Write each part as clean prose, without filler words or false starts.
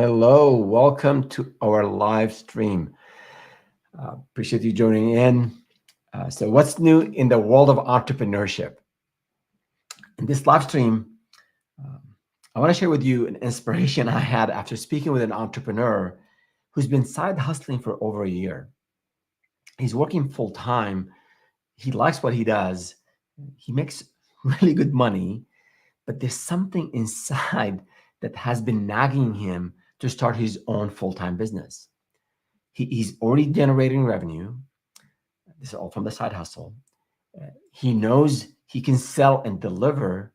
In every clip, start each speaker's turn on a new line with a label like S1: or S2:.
S1: Hello, welcome to our live stream. Appreciate you joining in. So, what's new in the world of entrepreneurship? In this live stream, um, I want to share with you an inspiration I had after speaking with an entrepreneur who's been side hustling for over a year. He's working full time, he likes what he does, he makes really good money, but there's something inside that has been nagging him to start his own full time business. He's already generating revenue. This is all from the side hustle. He knows he can sell and deliver,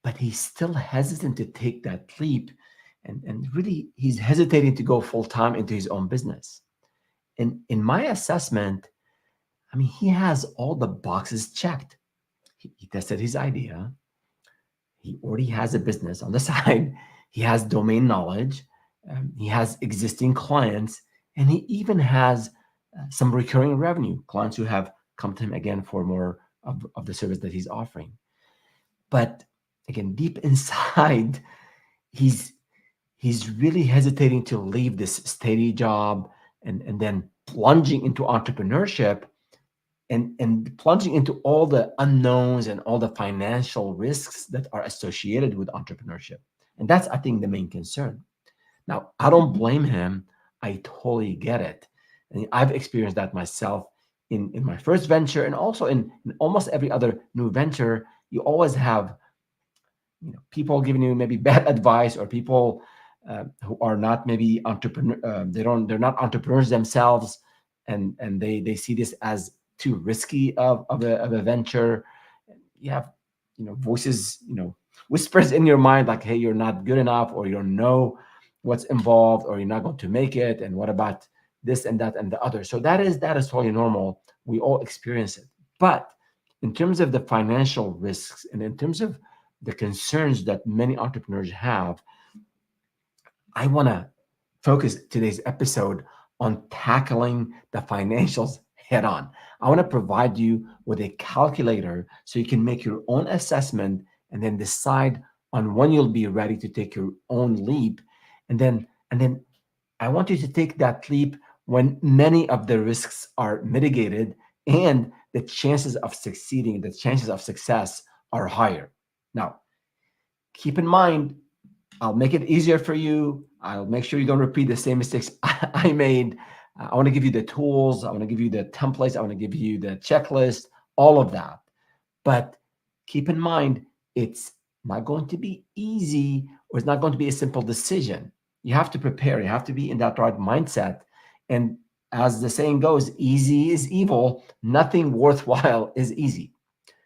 S1: but he's still hesitant to take that leap. And really, he's hesitating to go full time into his own business. And in my assessment, I mean, he has all the boxes checked. He tested his idea. He already has a business on the side. He has domain knowledge. He has existing clients. And he even has some recurring revenue, clients who have come to him again for more of the service that he's offering. But again, deep inside, he's he's really hesitating to leave this steady job and then plunging into entrepreneurship and plunging into all the unknowns and all the financial risks that are associated with entrepreneurship. And that's, I think, the main concern. Now, I don't blame him. I totally get it. And I've experienced that myself in my first venture and also in almost every other new venture. You always have people giving you maybe bad advice or people who are not maybe entrepreneur they're not entrepreneurs themselves and they see this as too risky of a venture. You have voices, whispers in your mind like, hey, you're not good enough, or you don't know what's involved, or you're not going to make it, and what about this and that and the other. So that is totally normal. We all experience it. But in terms of the financial risks and in terms of the concerns that many entrepreneurs have, I want to focus today's episode on tackling the financials head on. I want to provide you with a calculator so you can make your own assessment and then decide on when you'll be ready to take your own leap. And then I want you to take that leap when many of the risks are mitigated and the chances of succeeding, the chances of success are higher. Now, keep in mind, I'll make it easier for you. I'll make sure you don't repeat the same mistakes I made. I want to give you the tools. I want to give you the templates. I want to give you the checklist, all of that. But keep in mind, it's not going to be easy, or it's not going to be a simple decision. You have to prepare. You have to be in that right mindset. And as the saying goes, easy is evil. Nothing worthwhile is easy.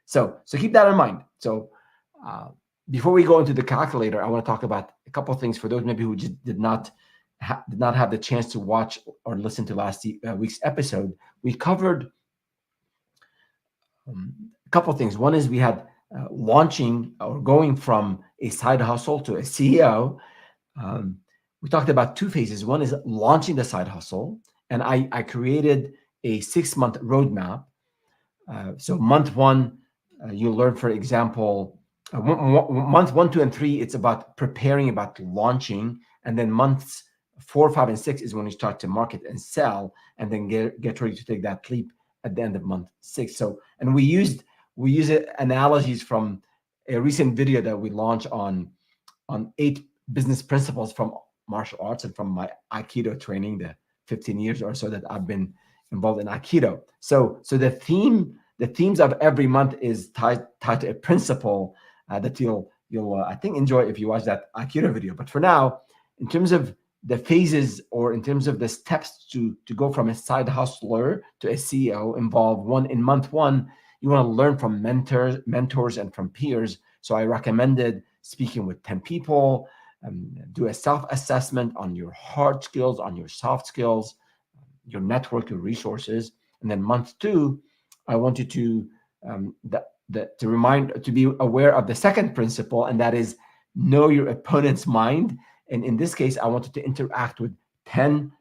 S1: So keep that in mind. So uh, before we go into the calculator, I want to talk about a couple of things for those maybe who just did not have the chance to watch or listen to last week's episode. We covered a couple of things. One is we had launching or going from a side hustle to a CEO. Um, we talked about two phases. One is launching the side hustle, and I created a 6-month roadmap. So month one, you learn, for example, month 1, 2, and 3, it's about preparing, about launching, and then months 4, 5, and 6 is when you start to market and sell, and then get ready to take that leap at the end of month 6. So, and we use analogies from a recent video that we launched on 8 business principles from martial arts and from my Aikido training, the 15 years or so that I've been involved in Aikido. So the themes of every month is tied to a principle that you'll I think enjoy if you watch that Aikido video. But for now, in terms of the phases or in terms of the steps to go from a side hustler to a CEO, involve one in month 1, you want to learn from mentors and from peers. So I recommended speaking with 10 people, do a self-assessment on your hard skills, on your soft skills, your network, your resources. And then month 2, I want you to to be aware of the second principle, and that is know your opponent's mind. And in this case, I wanted to interact with 10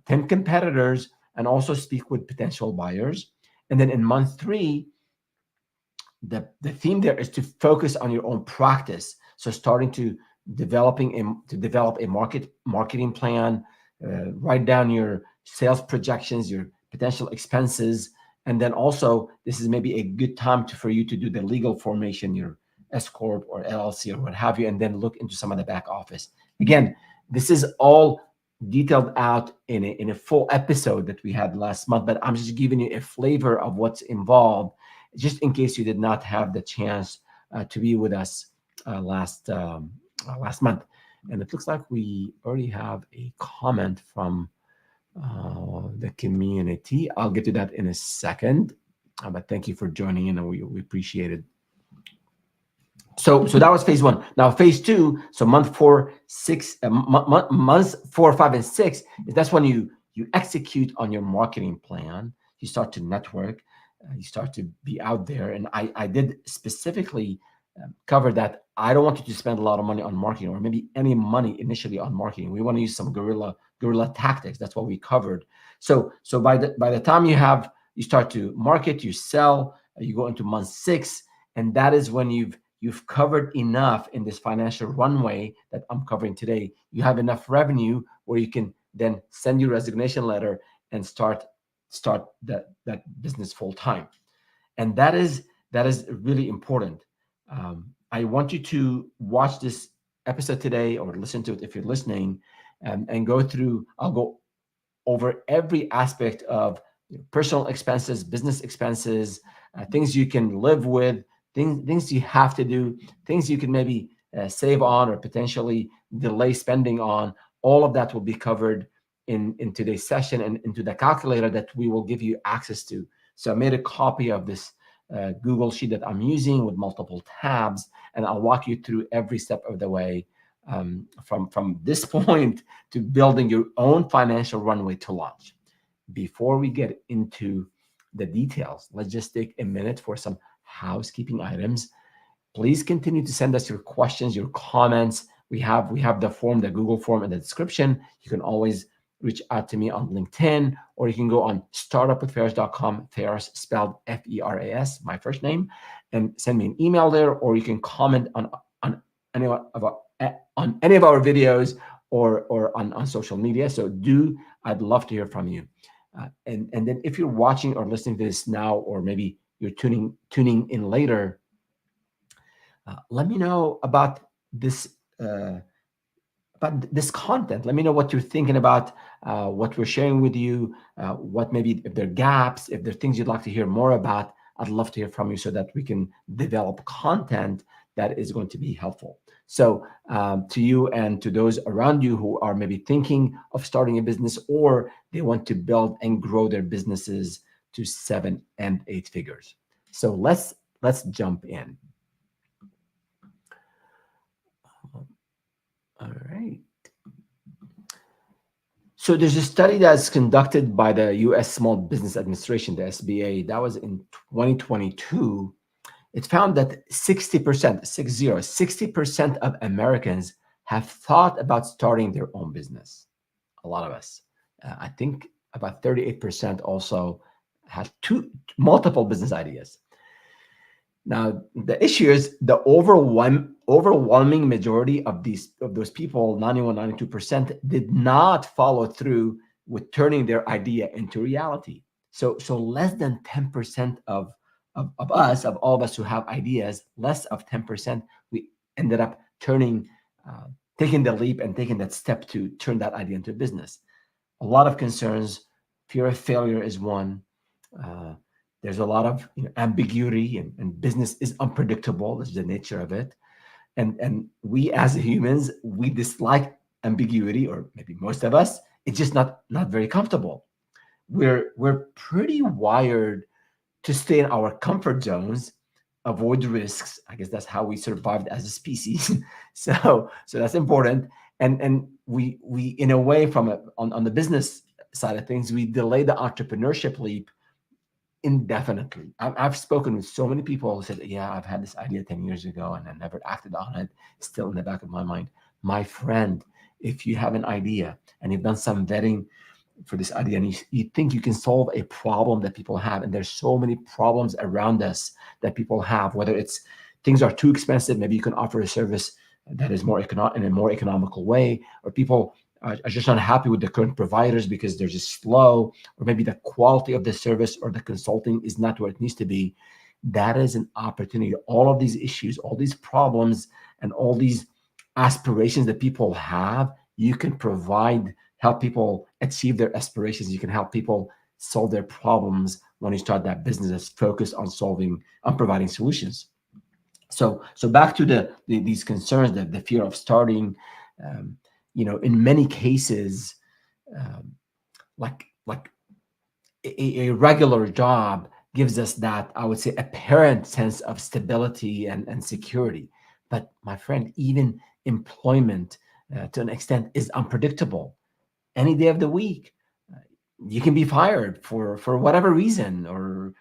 S1: competitors and also speak with potential buyers. And then in month 3, the theme there is to focus on your own practice. So starting to develop a marketing plan, write down your sales projections, your potential expenses, and then also this is maybe a good time for you to do the legal formation, your S corp or LLC or what have you, and then look into some of the back office. Again, this is all detailed out in a full episode that we had last month, but I'm just giving you a flavor of what's involved, just in case you did not have the chance to be with us last month. And it looks like we already have a comment from the community. I'll get to that in a second, but thank you for joining in, and we appreciate it. So that was phase one. Now phase two, so months 4, 5, and 6, that's when you execute on your marketing plan. You start to network, you start to be out there. And I did specifically cover that. I don't want you to spend a lot of money on marketing, or maybe any money initially on marketing. We want to use some guerrilla tactics. That's what we covered. So by the time you start to market, you sell, you go into month 6, and that is when you've covered enough in this financial runway that I'm covering today. You have enough revenue where you can then send your resignation letter and start that business full time. And that is really important. I want you to watch this episode today, or listen to it if you're listening, and go through. I'll go over every aspect of personal expenses, business expenses, things you can live with, things you have to do, things you can maybe save on or potentially delay spending on. All of that will be covered in today's session and into the calculator that we will give you access to. So I made a copy of this Google sheet that I'm using with multiple tabs, and I'll walk you through every step of the way from this point to building your own financial runway to launch. Before we get into the details, let's just take a minute for some housekeeping items. Please continue to send us your questions, your comments. We have the form, the Google form in the description. You can always reach out to me on LinkedIn, or you can go on startupwithfaris.com, Faris spelled F-E-R-A-S, my first name, and send me an email there, or you can comment on any of our videos or on social media. So I'd love to hear from you. And then if you're watching or listening to this now, or maybe you're tuning in later, let me know about this content. Let me know what you're thinking about what we're sharing with you, what maybe if there are gaps, if there are things you'd like to hear more about. I'd love to hear from you so that we can develop content that is going to be helpful. So to you and to those around you who are maybe thinking of starting a business, or they want to build and grow their businesses to 7 and 8 figures. So let's jump in. All right. So there's a study that's conducted by the U.S. Small Business Administration, the SBA. That was in 2022. It found that 60% of Americans have thought about starting their own business. A lot of us. I think about 38% also had multiple business ideas. Now, the issue is the overwhelming majority of those people, 91, 92%, did not follow through with turning their idea into reality. So less than 10% of all of us who have ideas, less of 10%, we ended up taking the leap and taking that step to turn that idea into a business. A lot of concerns. Fear of failure is one. There's a lot of ambiguity, and business is unpredictable. That's the nature of it. And we as humans, we dislike ambiguity, or maybe most of us. It's just not very comfortable. We're pretty wired to stay in our comfort zones, avoid risks. I guess that's how we survived as a species. So that's important. And we in a way, on the business side of things, we delay the entrepreneurship leap indefinitely. I've spoken with so many people who said, yeah, I've had this idea 10 years ago and I never acted on it. It's still in the back of my mind. My friend, if you have an idea and you've done some vetting for this idea, and you think you can solve a problem that people have, and there's so many problems around us that people have, whether it's things are too expensive, maybe you can offer a service that is more in a more economical way, or people are just not happy with the current providers because they're just slow, or maybe the quality of the service or the consulting is not where it needs to be. That is an opportunity. All of these issues, all these problems, and all these aspirations that people have, you can help people achieve their aspirations. You can help people solve their problems when you start that business that's focused on providing solutions. So back to these concerns, that the fear of starting, um, in many cases, um, like a regular job gives us that, I would say, apparent sense of stability and security. But my friend, even employment to an extent is unpredictable. Any day of the week, uh, you can be fired for whatever reason, or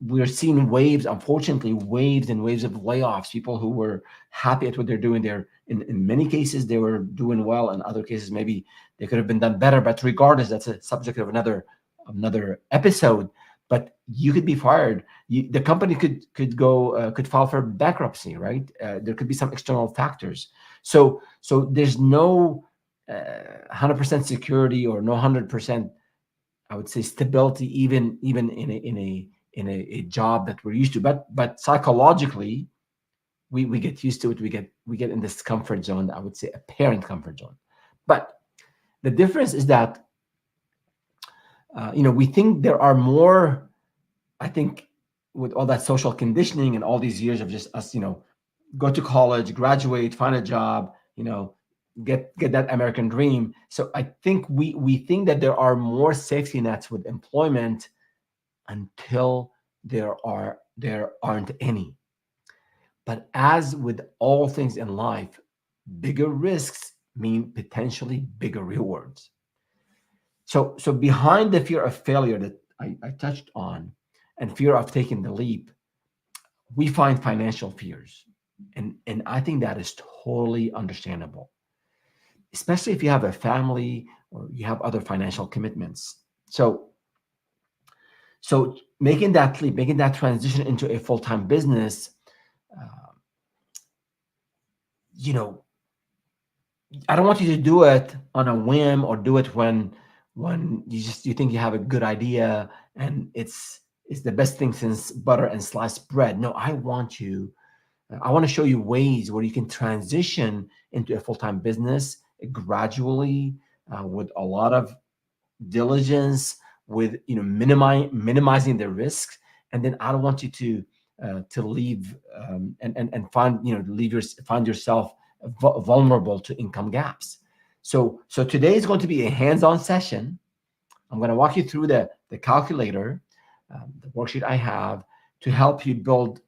S1: we're seeing waves, unfortunately, waves and waves of layoffs. People who were happy at what they're doing, in many cases they were doing well, in other cases maybe they could have been done better. But regardless, that's a subject of another episode. But you could be fired. The company could file for bankruptcy, right? There could be some external factors. So there's no 100% security, or no 100%, I would say, stability, even in a job that we're used to. But psychologically, we get used to it. We get in this comfort zone. I would say a parent comfort zone. But the difference is that we think there are more. I think with all that social conditioning and all these years of just us, go to college, graduate, find a job, get that American dream. So I think we think that there are more safety nets with employment until there aren't any. But as with all things in life, bigger risks mean potentially bigger rewards. So behind the fear of failure that I touched on, and fear of taking the leap, we find financial fears. And I think that is totally understandable, especially if you have a family or you have other financial commitments. So making that leap, making that transition into a full-time business, uh, you know, I don't want you to do it on a whim, or do it when you think you have a good idea and it's the best thing since butter and sliced bread. No, I want to show you ways where you can transition into a full-time business gradually, with a lot of diligence, with minimizing the risks. And then I don't want you to leave, and find yourself vulnerable to income gaps. So today is going to be a hands-on session. I'm going to walk you through the calculator, the worksheet I have, to help you build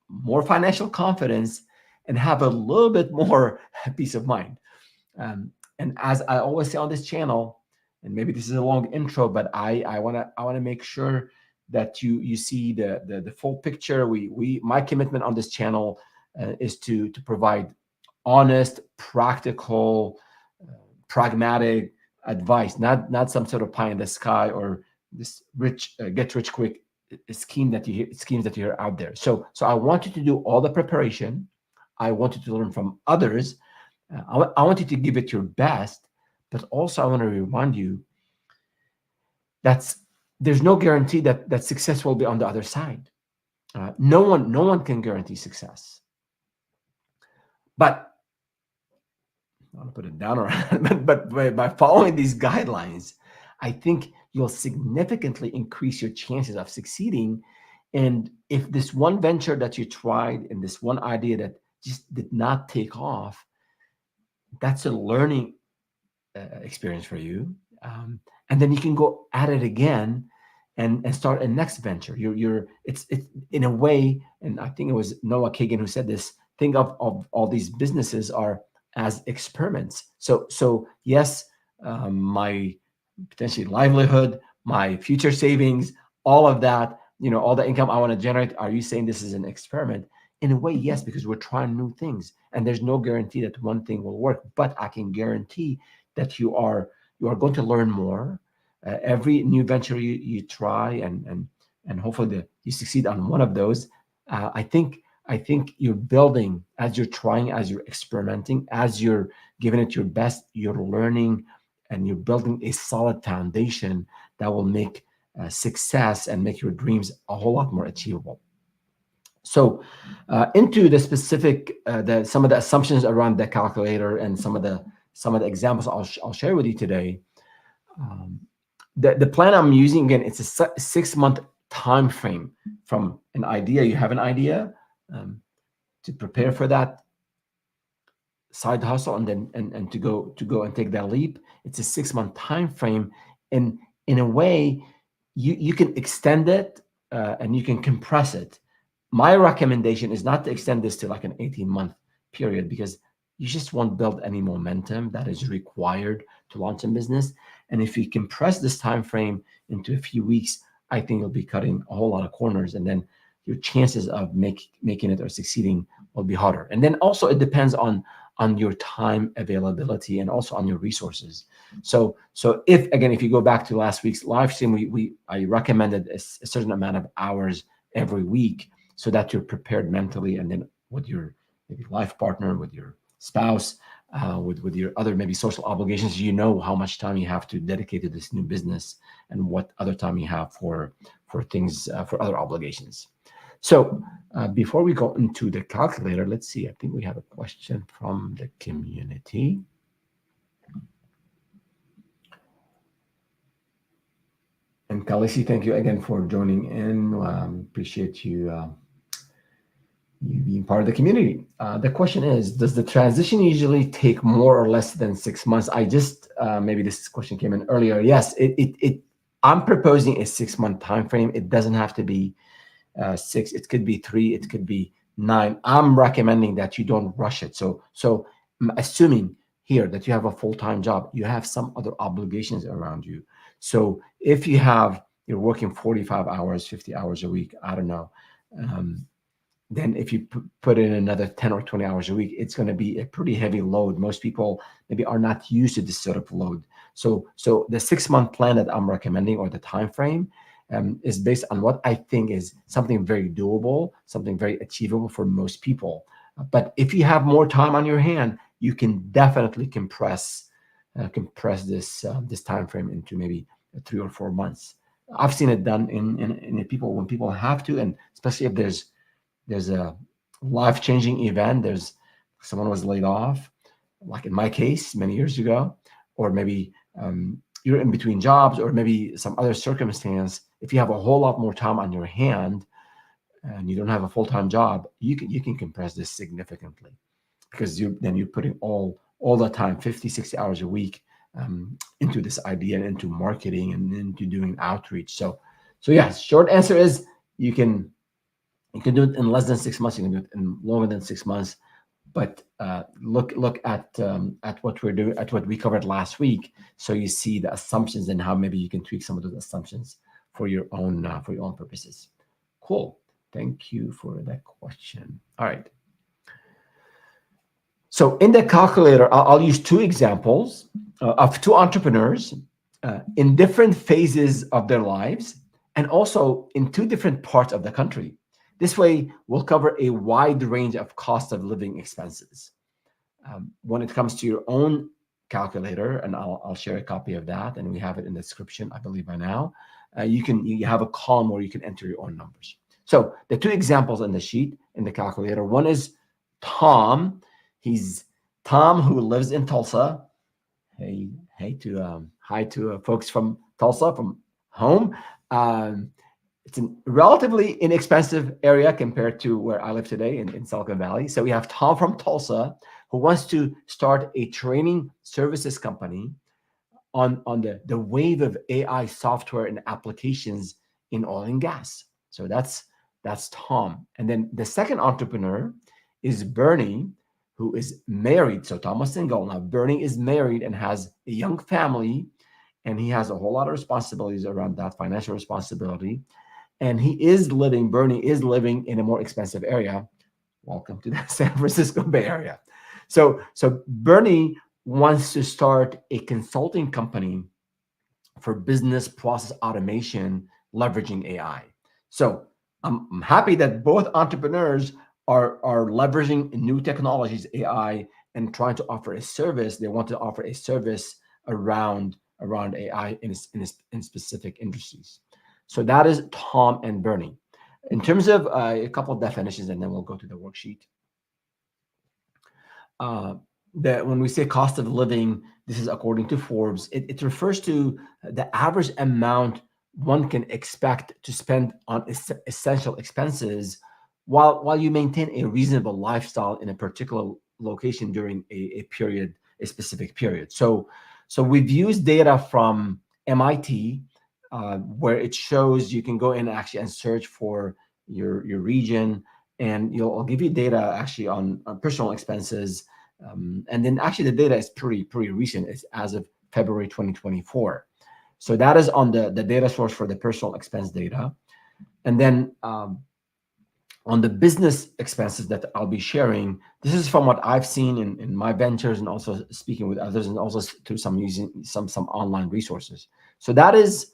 S1: more financial confidence and have a little bit more peace of mind. And as I always say on this channel, and maybe this is a long intro, but I want to make sure that you see the full picture. My commitment on this channel is to provide honest, practical, pragmatic advice, not some sort of pie in the sky, or this get rich quick schemes that you hear out there. So I want you to do all the preparation. I want you to learn from others. I want you to give it your best, but also I want to remind you that there's no guarantee that success will be on the other side. No one can guarantee success. But I want to put it down around, but by following these guidelines, I think you'll significantly increase your chances of succeeding. And if this one venture that you tried and this one idea that just did not take off, that's a learning experience for you. And then you can go at it again and start a next venture. It's in a way, and I think it was Noah Kagan who said this, think of all these businesses are as experiments. So yes, my potentially livelihood, my future savings, all of that, all the income I want to generate. Are you saying this is an experiment? In a way, yes, because we're trying new things, and there's no guarantee that one thing will work. But I can guarantee that you are going to learn more. Every new venture you try, and hopefully you succeed on one of those. I think I think you're building, as you're trying, as you're experimenting, as you're giving it your best, you're learning and you're building a solid foundation that will make success and make your dreams a whole lot more achievable. So into the specific, some of the assumptions around the calculator and some of the examples I'll share with you today. Um, the plan I'm using, again, it's a 6-month time frame from an idea. You have an idea to prepare for that side hustle, and then and to go and take that leap. It's a 6-month time frame, and in a way, you can extend it and you can compress it. My recommendation is not to extend this to like an 18-month period, because you just won't build any momentum that is required to launch a business. And if you compress this time frame into a few weeks, I think you'll be cutting a whole lot of corners, and then your chances of making it or succeeding will be harder. And then also it depends on your time availability and also on your resources. So if you go back to last week's live stream, I recommended a certain amount of hours every week, so that you're prepared mentally, and then with your maybe life partner, with your spouse, with your other maybe social obligations, you know how much time you have to dedicate to this new business and what other time you have for things, for other obligations. So before we go into the calculator, let's see. I think we have a question from the community. And Kalisi, thank you again for joining in. Appreciate you being part of the community. The question is, does the transition usually take more or less than 6 months? I just, maybe this question came in earlier. Yes, I'm proposing a 6-month time frame. It doesn't have to be 6. It could be 3. It could be 9. I'm recommending that you don't rush it. So I'm assuming here that you have a full-time job, you have some other obligations around you. So if you're working 45 hours, 50 hours a week, I don't know, then if you put in another 10 or 20 hours a week, it's going to be a pretty heavy load. Most people maybe are not used to this sort of load. So the 6-month plan that I'm recommending, or the time frame, is based on what I think is something very doable, something very achievable for most people. But if you have more time on your hand, you can definitely compress this time frame into maybe 3 or 4 months. I've seen it done in people, when people have to, and especially if there's a life-changing event, there's someone was laid off, like in my case many years ago, or maybe you're in between jobs, or maybe some other circumstance. If you have a whole lot more time on your hand and you don't have a full-time job, you can compress this significantly, because you're putting all the time, 50, 60 hours a week, into this idea and into marketing and into doing outreach. So yes, short answer is you can do it in less than 6 months. You can do it in longer than 6 months. But look at what we're doing, at what we covered last week, so you see the assumptions and how maybe you can tweak some of those assumptions for your own purposes. Cool. Thank you for that question. All right. So in the calculator, I'll use 2 examples of 2 entrepreneurs in different phases of their lives, and also in 2 different parts of the country. This way, we'll cover a wide range of cost of living expenses. When it comes to your own calculator, and I'll share a copy of that, and we have it in the description, I believe, by now. You have a column where you can enter your own numbers. So the 2 examples in the sheet, in the calculator, one is Tom. He's Tom, who lives in Tulsa. Hi to folks from Tulsa, from home. It's a relatively inexpensive area compared to where I live today in Silicon Valley. So we have Tom from Tulsa, who wants to start a training services company on the wave of AI software and applications in oil and gas. So that's Tom. And then the second entrepreneur is Bernie, who is married. So Tom was single. Now Bernie is married and has a young family, and he has a whole lot of responsibilities around that, financial responsibility. And Bernie is living in a more expensive area. Welcome to the San Francisco Bay Area. So Bernie wants to start a consulting company for business process automation, leveraging AI. So I'm happy that both entrepreneurs are leveraging new technologies, AI, and trying to offer a service. They want to offer a service around AI in specific industries. So that is Tom and Bernie. In terms of a couple of definitions, and then we'll go to the worksheet. That when we say cost of living, this is according to Forbes. It refers to the average amount one can expect to spend on essential expenses while you maintain a reasonable lifestyle in a particular location during a specific period. So we've used data from MIT, where it shows you can go in actually and search for your region, and I'll give you data actually on personal expenses. And then actually the data is pretty recent. It's as of February 2024. So that is on the data source for the personal expense data. And then on the business expenses that I'll be sharing, this is from what I've seen in my ventures, and also speaking with others, and also through using some online resources. So that is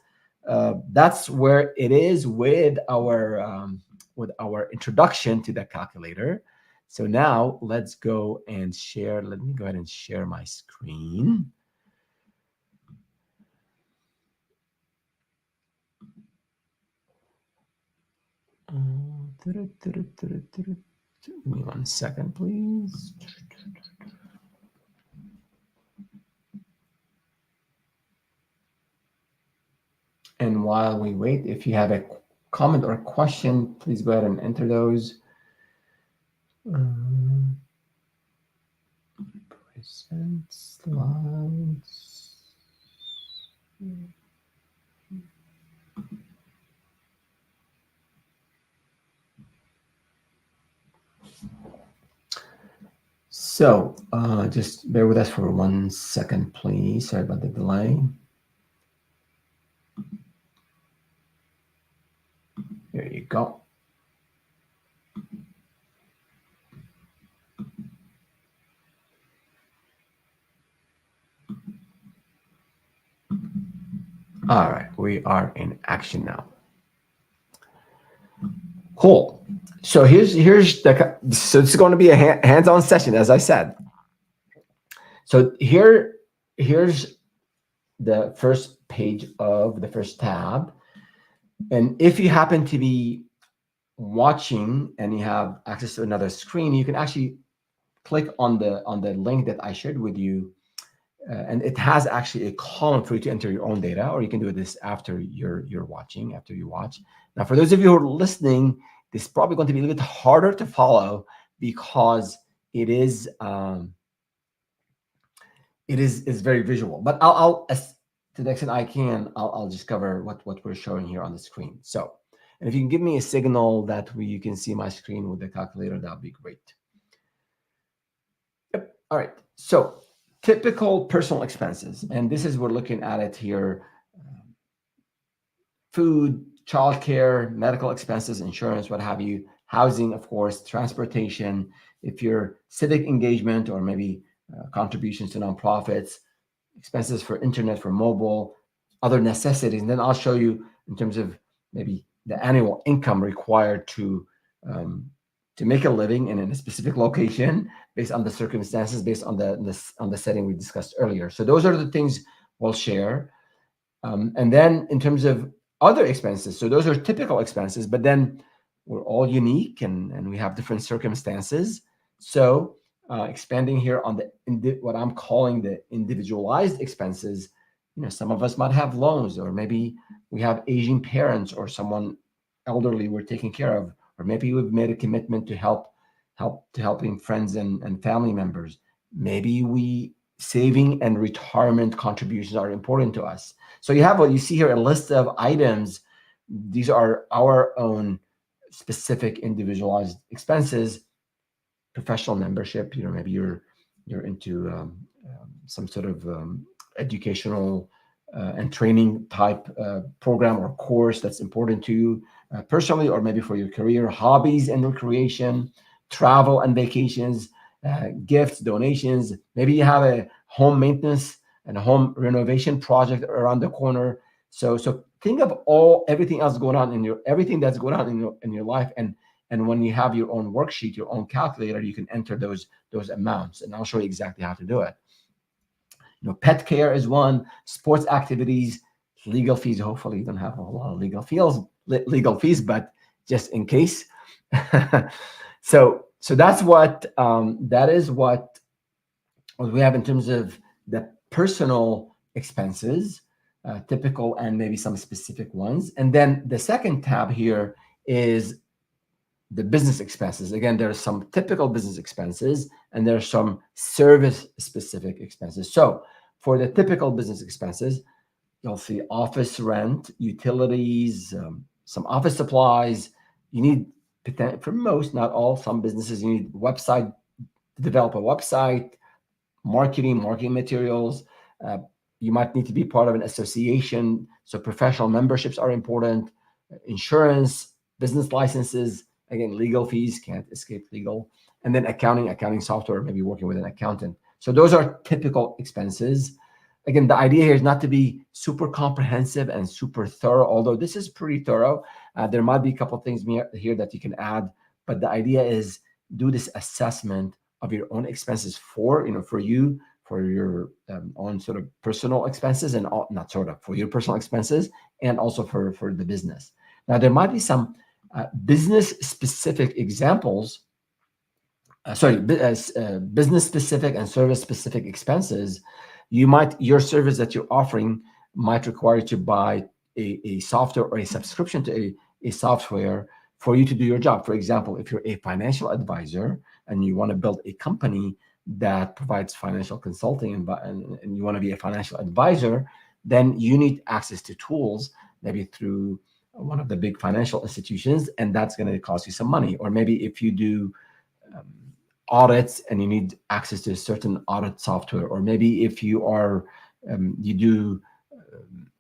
S1: that's where it is with our introduction to the calculator. So now let's go and share. Let me go ahead and share my screen. Give me 1 second, please. And while we wait, if you have a comment or a question, please go ahead and enter those. Present slides. So just bear with us for 1 second, please. Sorry about the delay. There you go. All right, we are in action now. Cool. So here's so this is going to be a hands-on session, as I said. So here's the first page of the first tab, and if you happen to be watching and you have access to another screen, you can actually click on the link that I shared with you, and it has actually a column for you to enter your own data, or you can do this after you're watching, after you watch. Now, for those of you who are listening, this is probably going to be a little bit harder to follow because it is very visual. But I'll to the extent I can, I'll just cover what we're showing here on the screen. So, and if you can give me a signal that you can see my screen with the calculator, that would be great. Yep. All right. So typical personal expenses, and this is, we're looking at it here: food, childcare, medical expenses, insurance, what have you, housing, of course, transportation, if you're civic engagement or maybe contributions to nonprofits, expenses for internet, for mobile, other necessities. And then I'll show you in terms of maybe the annual income required to make a living in a specific location, based on the circumstances, based on the setting we discussed earlier. So those are the things we'll share. And then in terms of other expenses, so those are typical expenses, but then we're all unique and we have different circumstances. So expanding here on what I'm calling the individualized expenses, some of us might have loans, or maybe we have aging parents or someone elderly we're taking care of, or maybe we've made a commitment to helping friends and family members. Maybe saving and retirement contributions are important to us. So you have what you see here, a list of items. These are our own specific individualized expenses. Professional membership, maybe you're into some sort of educational and training type program or course that's important to you personally, or maybe for your career. Hobbies and recreation, travel and vacations, gifts, donations. Maybe you have a home maintenance and a home renovation project around the corner. So think of everything else going on everything that's going on in your life, and And when you have your own worksheet, your own calculator, you can enter those amounts. And I'll show you exactly how to do it. Pet care is one, sports activities, legal fees. Hopefully you don't have a lot of legal fees, but just in case. So that's what that is what we have in terms of the personal expenses, typical and maybe some specific ones. And then the second tab here is the business expenses. Again, there are some typical business expenses and there are some service specific expenses. So for the typical business expenses, you'll see office rent, utilities, some office supplies. You need, for most, not all, some businesses, you need website to develop a website, marketing materials. You might need to be part of an association. So professional memberships are important. Insurance, business licenses, again, legal fees, can't escape legal. And then accounting software, maybe working with an accountant. So those are typical expenses. Again, the idea here is not to be super comprehensive and super thorough, although this is pretty thorough. There might be a couple of things here that you can add, but the idea is do this assessment of your own expenses for you, for your own sort of personal expenses, and not sort of, for your personal expenses, and also for the business. Now, there might be some business-specific examples, business-specific and service-specific expenses. Your service that you're offering might require you to buy a software or a subscription to a software for you to do your job. For example, if you're a financial advisor and you want to build a company that provides financial consulting and you want to be a financial advisor, then you need access to tools, maybe through one of the big financial institutions, and that's going to cost you some money. Or maybe if you do audits and you need access to a certain audit software, or maybe if you are you do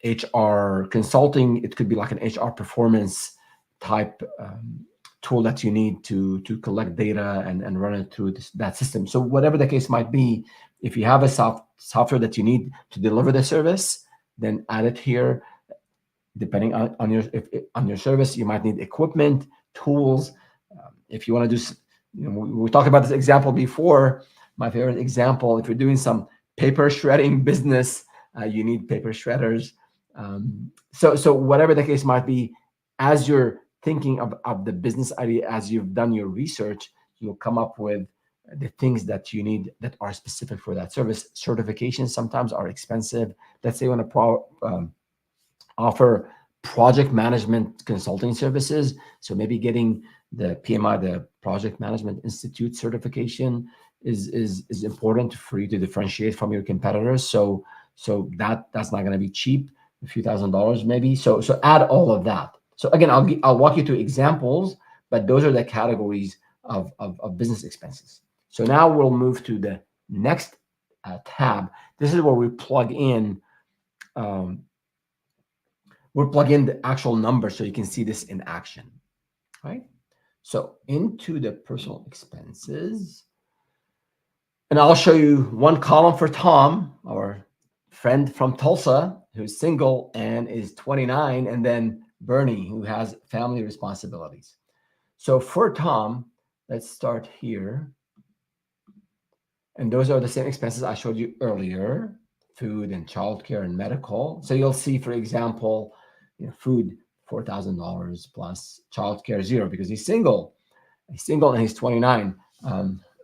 S1: HR consulting, it could be like an HR performance type tool that you need to collect data and run it through that system. So whatever the case might be, if you have a software that you need to deliver the service, then add it here. Depending on your service, you might need equipment, tools. If you want to do, we talked about this example before. My favorite example: if you're doing some paper shredding business, you need paper shredders. So whatever the case might be, as you're thinking of the business idea, as you've done your research, you'll come up with the things that you need that are specific for that service. Certifications sometimes are expensive. Let's say you want to offer project management consulting services. So maybe getting the PMI, the Project Management Institute certification is important for you to differentiate from your competitors. So that's not going to be cheap, a few $1,000s maybe. So add all of that. So again, I'll walk you through examples, but those are the categories of business expenses. So now we'll move to the next tab. This is where we plug in the actual numbers so you can see this in action, right? So into the personal expenses, and I'll show you one column for Tom, our friend from Tulsa, who's single and is 29, and then Bernie, who has family responsibilities. So for Tom, let's start here. And those are the same expenses I showed you earlier: food and childcare and medical. So you'll see, for example, food $4,000 plus childcare $0 because he's single. He's single and he's 29.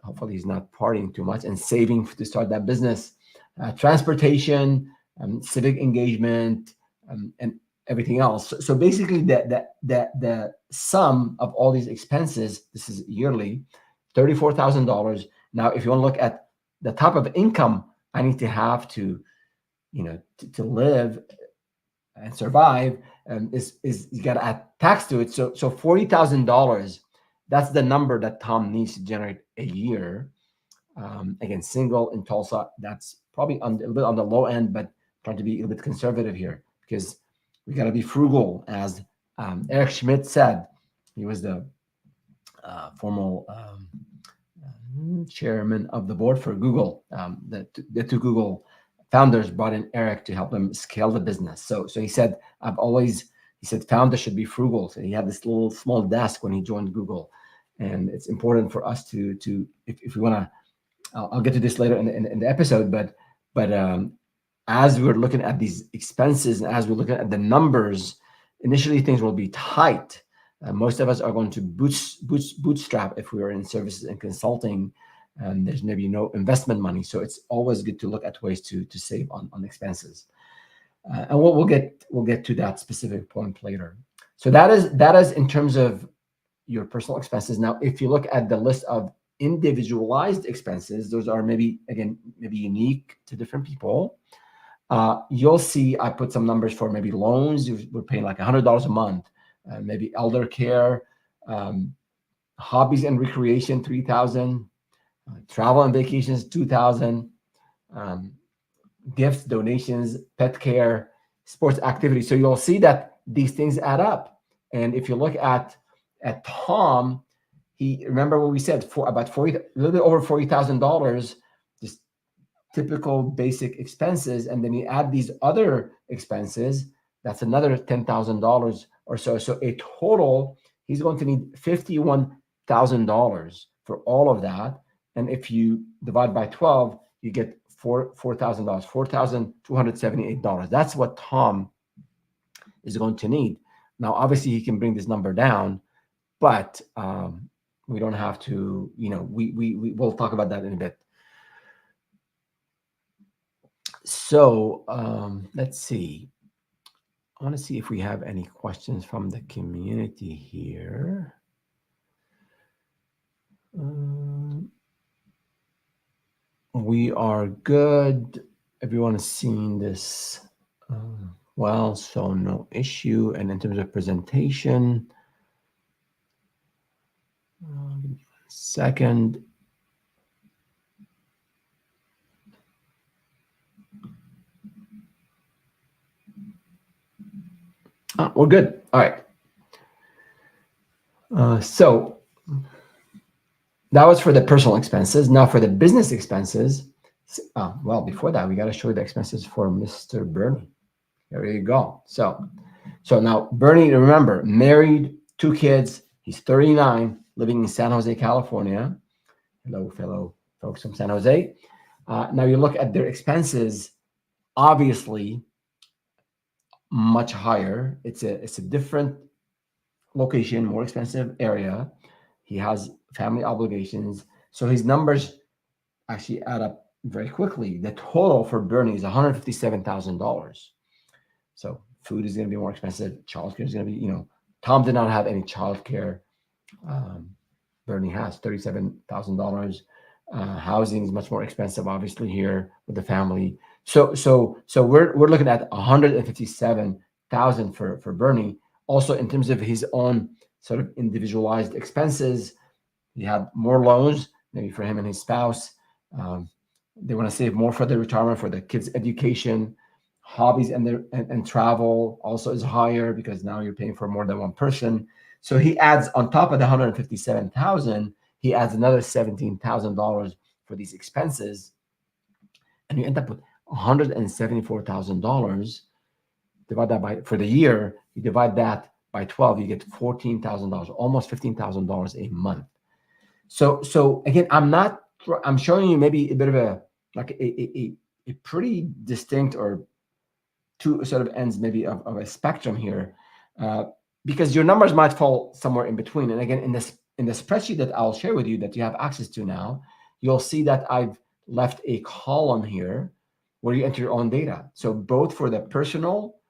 S1: Hopefully he's not partying too much and saving to start that business. Transportation, civic engagement, and everything else. So basically, the sum of all these expenses, this is yearly, $34,000. Now, if you want to look at the type of income I need to have to live and survive, is you got to add tax to it. So $40,000. That's the number that Tom needs to generate a year. Again, single in Tulsa. That's probably a little bit on the low end, but trying to be a little bit conservative here because we got to be frugal. As Eric Schmidt said, he was the former chairman of the board for Google. The two Google founders brought in Eric to help them scale the business. So he said, He said founders should be frugal. So he had this little small desk when he joined Google. And it's important for us to if we want to, I'll get to this later in the episode, but as we're looking at these expenses and as we're looking at the numbers, initially things will be tight. Most of us are going to bootstrap if we are in services and consulting, and there's maybe no investment money. So it's always good to look at ways to save on expenses. And we'll get to that specific point later. So that is in terms of your personal expenses. Now, if you look at the list of individualized expenses, those are maybe unique to different people. You'll see I put some numbers for maybe loans. We're paying like $100 a month. Maybe elder care, hobbies and recreation, $3,000, travel and vacations, $2,000, gifts, donations, pet care, sports activities. So you'll see that these things add up. And if you look at Tom, remember what we said, for about a little bit over $40,000, just typical basic expenses, and then you add these other expenses, that's another $10,000 or so. So a total, he's going to need $51,000 for all of that. And if you divide by 12, you get $4,000, $4,278. That's what Tom is going to need. Now, obviously, he can bring this number down, but we don't have to. We'll talk about that in a bit. So let's see. I want to see if we have any questions from the community here. We are good. Everyone has seen this well, so no issue. And in terms of presentation, give me 1 second. We're good. All right. So that was for the personal expenses. Now for the business expenses, well, before that, we got to show you the expenses for Mr. Bernie. There you go. So now Bernie, remember, married, 2 kids. He's 39, living in San Jose, California. Hello, fellow folks from San Jose. Now you look at their expenses, obviously much higher. It's a different location, more expensive area. He has family obligations. So his numbers actually add up very quickly. The total for Bernie is $157,000. So food is going to be more expensive. Childcare is going to be, Tom did not have any childcare. Bernie has $37,000. Housing is much more expensive, obviously, here with the family. So we're looking at $157,000 for Bernie. Also, in terms of his own sort of individualized expenses, he had more loans, maybe for him and his spouse. They want to save more for their retirement, for the kids' education. Hobbies and travel also is higher because now you're paying for more than one person. So he adds, on top of the $157,000, he adds another $17,000 for these expenses, and you end up with $174,000. Divide that by, for the year, you divide that by 12, you get $14,000, almost $15,000 a month. So again, I'm showing you maybe a bit of a pretty distinct, or two sort of ends maybe of a spectrum here, because your numbers might fall somewhere in between. And again, in the spreadsheet that I'll share with you that you have access to now, you'll see that I've left a column here where you enter your own data. So both for the personal,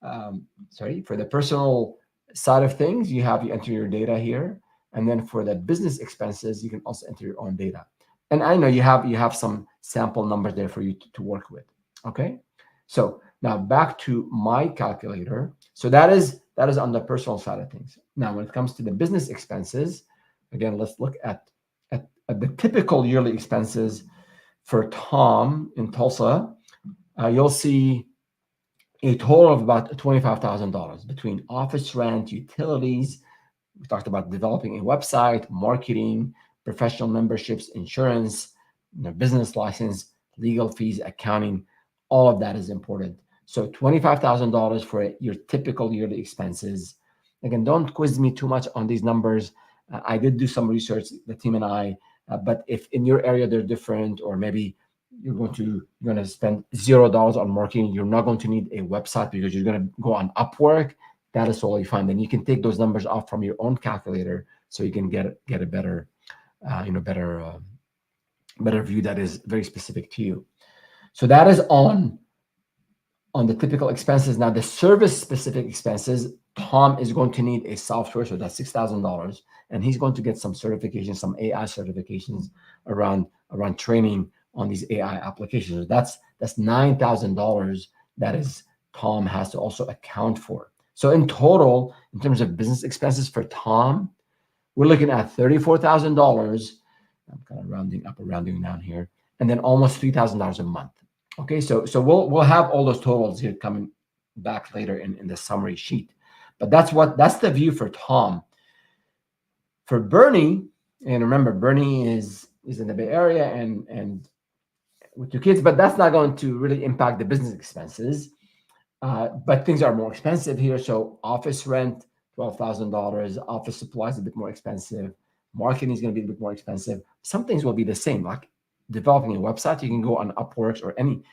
S1: for the personal side of things, you enter your data here, and then for the business expenses, you can also enter your own data. And I know you have some sample numbers there for you to work with. Okay, so now back to my calculator. So that is on the personal side of things. Now, when it comes to the business expenses, again, let's look at the typical yearly expenses for Tom in Tulsa. You'll see a total of about $25,000 between office rent, utilities. We talked about developing a website, marketing, professional memberships, insurance, business license, legal fees, accounting. All of that is important. So $25,000 for your typical yearly expenses. Again, don't quiz me too much on these numbers. I did do some research, the team and I, but if in your area they're different, or maybe you're going to spend $0 on marketing, you're not going to need a website because you're going to go on Upwork, that is totally fine. Then you can take those numbers off from your own calculator so you can get a better, better view that is very specific to you. So that is on the typical expenses. Now the service specific expenses, Tom is going to need a software, so that's $6,000, and he's going to get some certifications, some AI certifications around training on these AI applications. That's $9,000 that is Tom has to also account for. So in total, in terms of business expenses for Tom, we're looking at $34,000. I'm kind of rounding up or rounding down here, and then almost $3,000 a month. Okay, so we'll have all those totals here coming back later in the summary sheet. But that's the view for Tom. For Bernie, and remember, Bernie is in the Bay Area and with 2 kids, but that's not going to really impact the business expenses. But things are more expensive here. So office rent, $12,000. Office supplies a bit more expensive. Marketing is going to be a bit more expensive. Some things will be the same, like developing a website. You can go on Upworks or any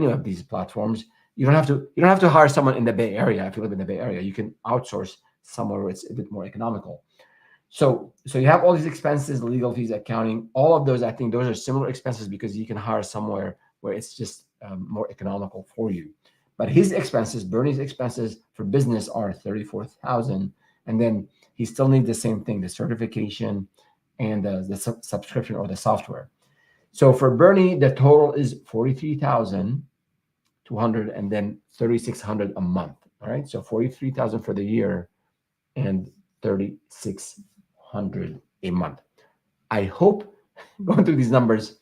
S1: of these platforms. You don't have to hire someone in the Bay Area. If you live in the Bay Area, you can outsource somewhere where it's a bit more economical. So you have all these expenses, legal fees, accounting, all of those. I think those are similar expenses because you can hire somewhere where it's just more economical for you. But his expenses, Bernie's expenses for business are $34,000, and then he still needs the same thing: the certification and the subscription or the software. So for Bernie, the total is $43,200 and then $3,600 a month. All right, so $43,000 for the year and $3,600 a month. I hope going through these numbers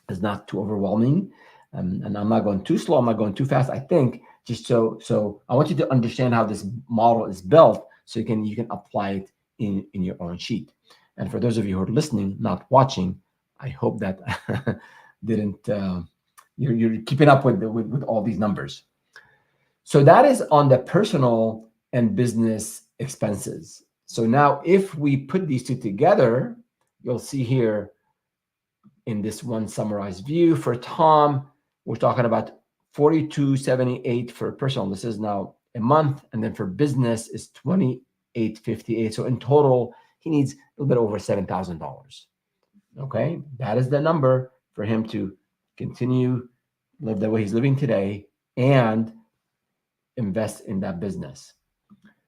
S1: is not too overwhelming, and I'm not going too slow. I'm not going too fast. I think just so I want you to understand how this model is built, so you can apply it in your own sheet. And for those of you who are listening, not watching, I hope that didn't you're keeping up with all these numbers. So that is on the personal and business expenses. So now if we put these two together, you'll see here in this one summarized view for Tom, we're talking about $42.78 for personal. This is now a month, and then for business is $28.58. So in total, he needs a little bit over $7,000. Okay, that is the number for him to continue live the way he's living today and invest in that business,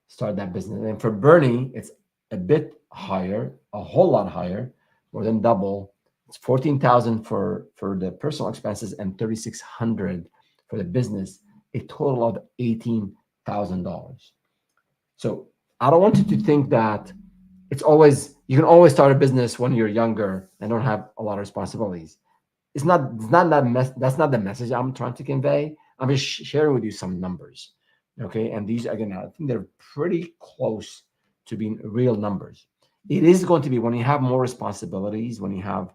S1: start that business. And for Bernie, it's a bit higher, a whole lot higher, more than double. It's $14,000 for the personal expenses and $3,600 for the business, a total of $18,000. So I don't want you to think that you can always start a business when you're younger and don't have a lot of responsibilities. That's not the message I'm trying to convey. I'm just sharing with you some numbers. Okay, and these, again, I think they're pretty close to being real numbers. It is going to be when you have more responsibilities, when you have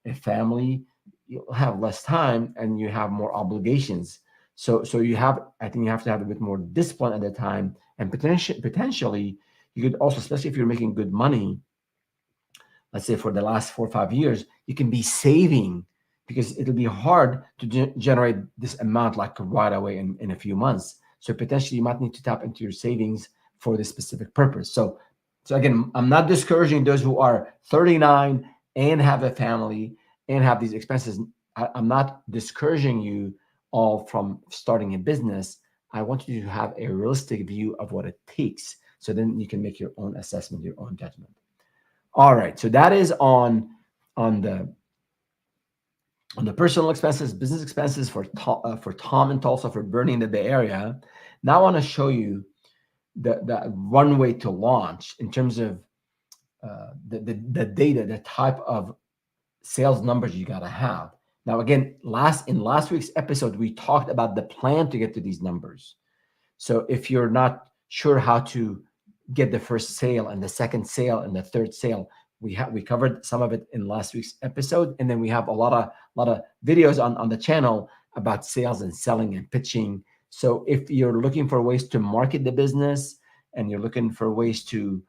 S1: a family, you'll have less time and you have more obligations. So I think you have to have a bit more discipline at the time, and potentially you could also, especially if you're making good money, let's say for the last 4 or 5 years, you can be saving, because it'll be hard to generate this amount like right away in a few months. So potentially you might need to tap into your savings for this specific purpose. So again, I'm not discouraging those who are 39 and have a family and have these expenses. I'm not discouraging you all from starting a business. I want you to have a realistic view of what it takes, so then you can make your own assessment, your own judgment. All right, so that is on the personal expenses, business expenses for Tom in Tulsa, for Bernie in the Bay Area. Now I want to show you the runway to launch in terms of the data, the type of sales numbers you got to have. Now, again, in last week's episode, we talked about the plan to get to these numbers. So if you're not sure how to get the first sale and the second sale and the third sale, we covered some of it in last week's episode, and then we have a lot of videos on the channel about sales and selling and pitching. So if you're looking for ways to market the business and you're looking for ways to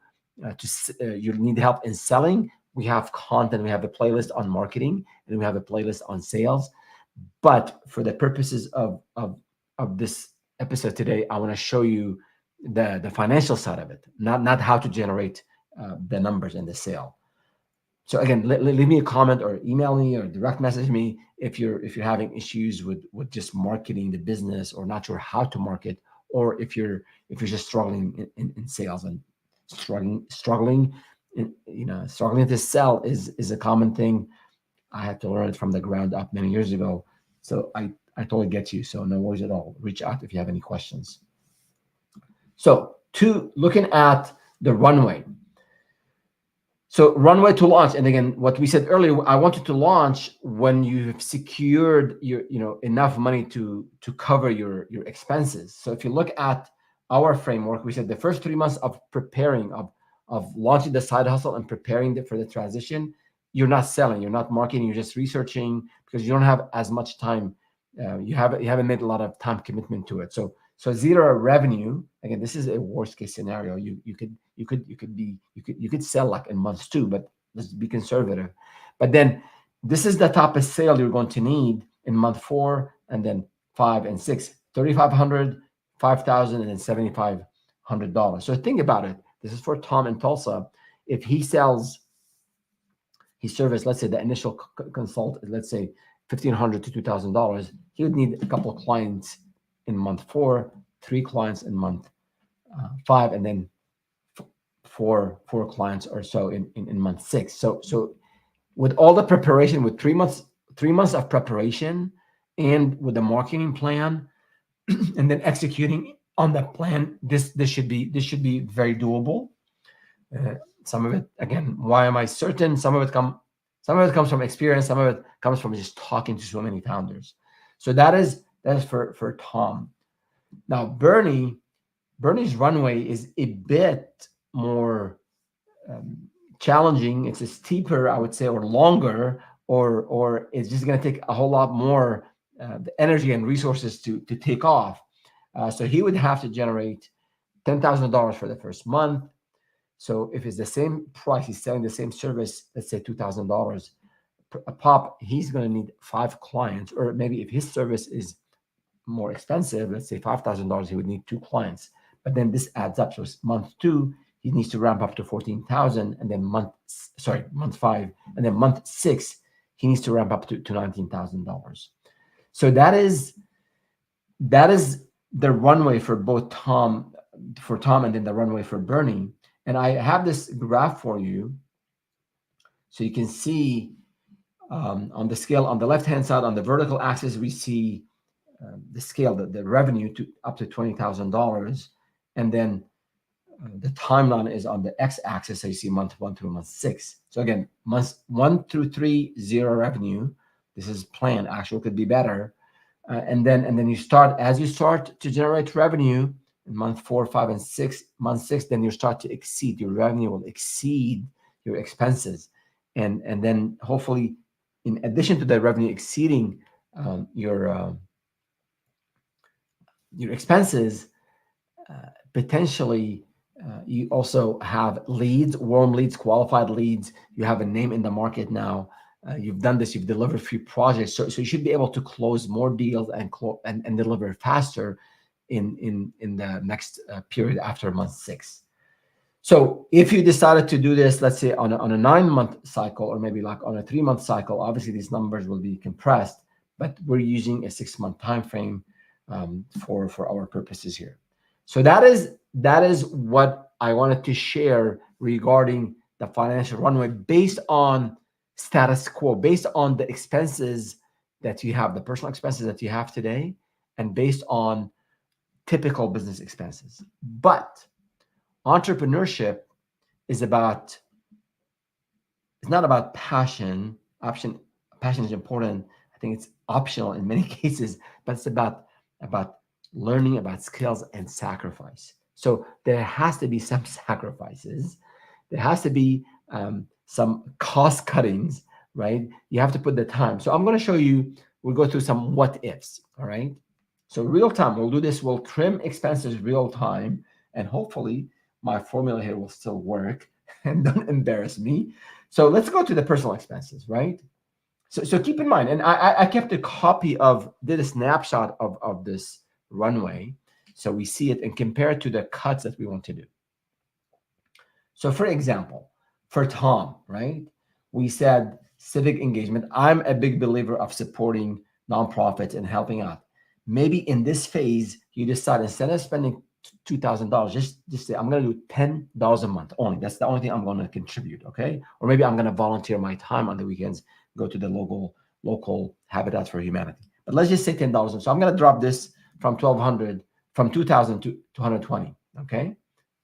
S1: you need help in selling, we have content. We have a playlist on marketing and we have a playlist on sales. But for the purposes of this episode today, I want to show you the financial side of it, not how to generate the numbers and the sale. So again, leave me a comment or email me or direct message me if you're having issues with just marketing the business or not sure how to market, or if you're just struggling in sales and struggling to sell is a common thing. I had to learn it from the ground up many years ago. So I totally get you. So no worries at all. Reach out if you have any questions. So looking at the runway. So runway to launch, and again, what we said earlier, I wanted to launch when you've secured your enough money to cover your expenses. So if you look at our framework, we said the first 3 months of preparing of launching the side hustle and preparing for the transition, you're not selling, you're not marketing, you're just researching because you don't have as much time. You haven't made a lot of time commitment to it. So zero revenue. Again, this is a worst case scenario. You could sell like in months 2, but let's be conservative. But then this is the type of sale you're going to need in month 4, and then 5 and 6, $3,500, $5,000, and then $7,500. So think about it. This is for Tom in Tulsa. If he sells, he serviced, let's say the initial consult, let's say $1,500 to $2,000, he would need a couple of clients in month 4, 3 clients in month 5, and then four clients or so in month 6. So with all the preparation, with 3 months of preparation, and with the marketing plan, and then executing on that plan, this should be very doable. Some of it, again, why am I certain? Some of it comes from experience. Some of it comes from just talking to so many founders. So that is for Tom. Now Bernie's runway is a bit more challenging. It's a steeper, I would say, or longer, or it's just going to take a whole lot more the energy and resources to take off. So he would have to generate $10,000 for the first month. So if it's the same price, he's selling the same service, let's say $2,000 a pop, he's going to need 5 clients. Or maybe if his service is more expensive, let's say $5,000, he would need 2 clients. But then this adds up. So month 2, he needs to ramp up to 14,000, and then month 5, and then month 6, he needs to ramp up to $19,000. So that is the runway for both Tom, and then the runway for Bernie. And I have this graph for you, so you can see on the scale on the left-hand side, on the vertical axis, we see the scale, the revenue to up to $20,000, and then the timeline is on the x-axis. So you see month 1 through month 6. So again, months 1 through 3, 0 revenue. This is planned. Actual could be better. And then you start to generate revenue in month 4, 5, and 6. Month 6, then you start to exceed. Your revenue will exceed your expenses, and then hopefully, in addition to the revenue exceeding your expenses, potentially you also have leads, warm leads, qualified leads. You have a name in the market now. You've done this. You've delivered a few projects, so you should be able to close more deals and deliver faster in the next period after month 6. So if you decided to do this, let's say on a 9-month cycle, or maybe like on a 3-month cycle, obviously these numbers will be compressed, but we're using a 6-month time frame for our purposes here. So that is what I wanted to share regarding the financial runway, based on status quo, based on the expenses that you have, the personal expenses that you have today, and based on typical business expenses. But entrepreneurship is not about passion. Passion is important. I think it's optional in many cases, but it's about learning, about skills and sacrifice. So there has to be some sacrifices. There has to be some cost cuttings, right? You have to put the time. So I'm going to show you we'll go through some what ifs. All right. So real time, we'll do this. We'll trim expenses real time, and hopefully my formula here will still work and don't embarrass me. So let's go to the personal expenses, right? So keep in mind, and I kept a copy did a snapshot of this runway, so we see it and compare it to the cuts that we want to do. So for example, for Tom, right, we said civic engagement. I'm a big believer of supporting nonprofits and helping out. Maybe in this phase, you decide instead of spending $2,000, just say I'm going to do $10 a month only. That's the only thing I'm going to contribute, okay? Or maybe I'm going to volunteer my time on the weekends, go to the local Habitat for Humanity. But let's just say $10. So I'm going to drop this from 1,200, from 2,000 to 220, okay?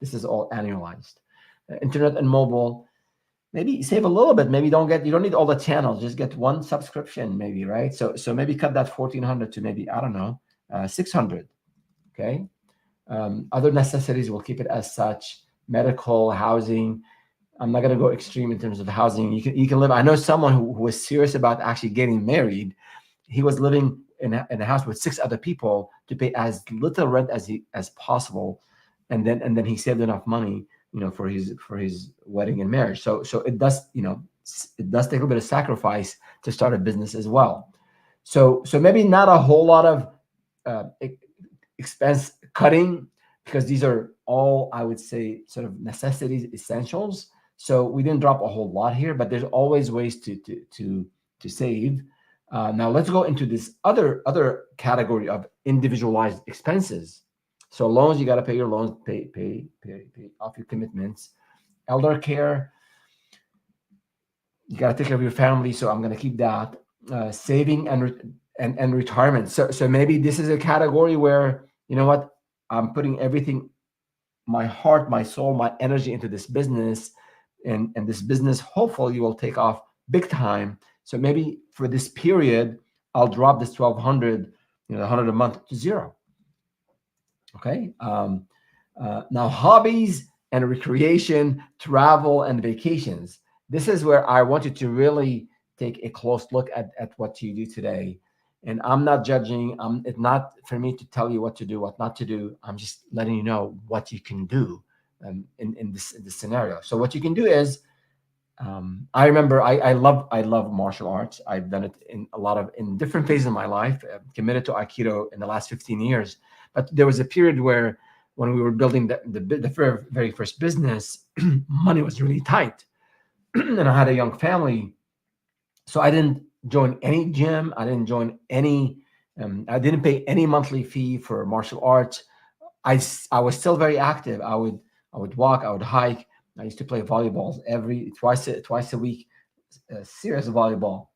S1: This is all annualized. Internet and mobile, maybe save a little bit. Maybe you don't need all the channels. Just get one subscription, maybe, right? So maybe cut that 1,400 to maybe, I don't know, 600. Okay. Other necessities, we'll keep it as such. Medical, housing. I'm not gonna go extreme in terms of housing. You can live. I know someone who was serious about actually getting married. He was living in a house with 6 other people to pay as little rent as possible, and then he saved enough money, for his wedding and marriage. So it does, it does take a little bit of sacrifice to start a business as well. So maybe not a whole lot of expense cutting, because these are all, I would say, sort of necessities, essentials. So we didn't drop a whole lot here, but there's always ways to save. Now let's go into this other category of individualized expenses. So loans, you got to pay your loans, pay off your commitments. Elder care, you got to take care of your family. So I'm going to keep that. Saving and retirement. So maybe this is a category where, you know what, I'm putting everything, my heart, my soul, my energy into this business, and this business hopefully will take off big time. So maybe for this period, I'll drop this 1,200, 100 a month to 0. Okay. Now, hobbies and recreation, travel and vacations. This is where I want you to really take a close look at what you do today. And I'm not judging. It's not for me to tell you what to do, what not to do. I'm just letting you know what you can do in this scenario. So what you can do is, I remember I love martial arts. I've done it in different phases of my life. I'm committed to Aikido in the last 15 years. But there was a period where, when we were building the very first business, money was really tight, and I had a young family, so I didn't join any gym. I didn't join any. I didn't pay any monthly fee for martial arts. I was still very active. I would walk. I would hike. I used to play volleyball twice a week, serious volleyball.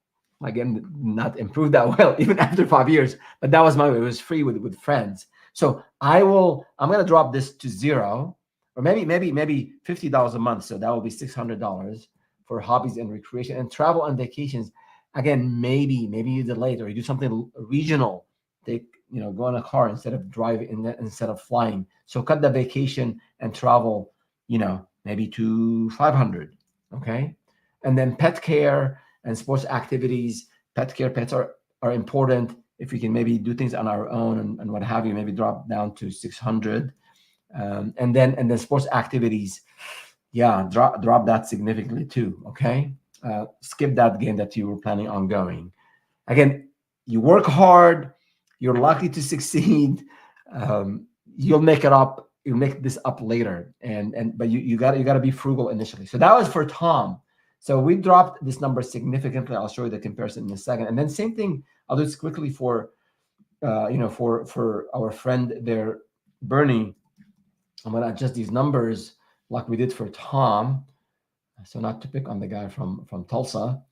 S1: Again, not improved that well even after 5 years, but that was my way. It was free with friends. So I'm going to drop this to 0, or maybe $50 a month. So that will be $600 for hobbies and recreation and travel and vacations. Again, maybe you delay it, or you do something regional. Go in a car instead of driving, instead of flying. So cut the vacation and travel, maybe to 500. Okay. And then pet care and sports activities. Pets are important. If we can maybe do things on our own and what have you, maybe drop down to 600. And then sports activities, drop that significantly too. Okay. Skip that game that you were planning on going. Again, you work hard, you're likely to succeed. You'll make it up. You'll make this up later. But you got to be frugal initially. So that was for Tom. So we dropped this number significantly. I'll show you the comparison in a second. And then same thing, I'll do this quickly for our friend there, Bernie. I'm going to adjust these numbers like we did for Tom. So not to pick on the guy from Tulsa.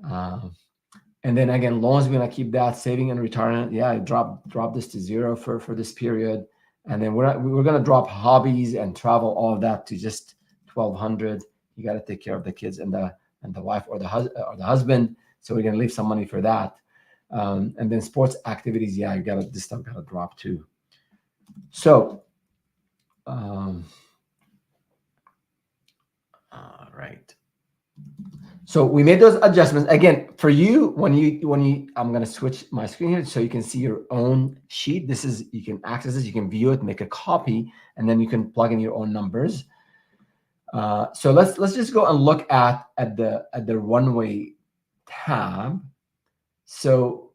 S1: And then again, loans, we're going to keep that. Saving and retirement, drop this to 0 for this period. And then we're going to drop hobbies and travel, all of that, to just 1,200. You got to take care of the kids and the wife or the husband. So we're going to leave some money for that. And then sports activities, this stuff got to drop too. So, all right. So we made those adjustments. Again, for you, I'm going to switch my screen here so you can see your own sheet. This is, you can access this, you can view it, make a copy, and then you can plug in your own numbers. So let's just go and look at the Runway tab. So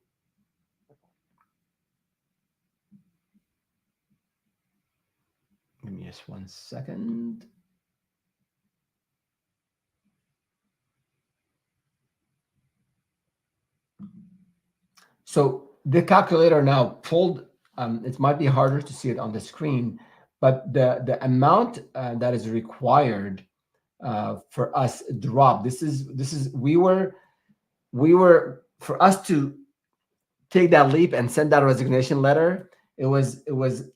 S1: give me just 1 second. So the calculator now pulled, it might be harder to see it on the screen, but the amount that is required for us dropped. This is we were for us to take that leap and send that resignation letter. It was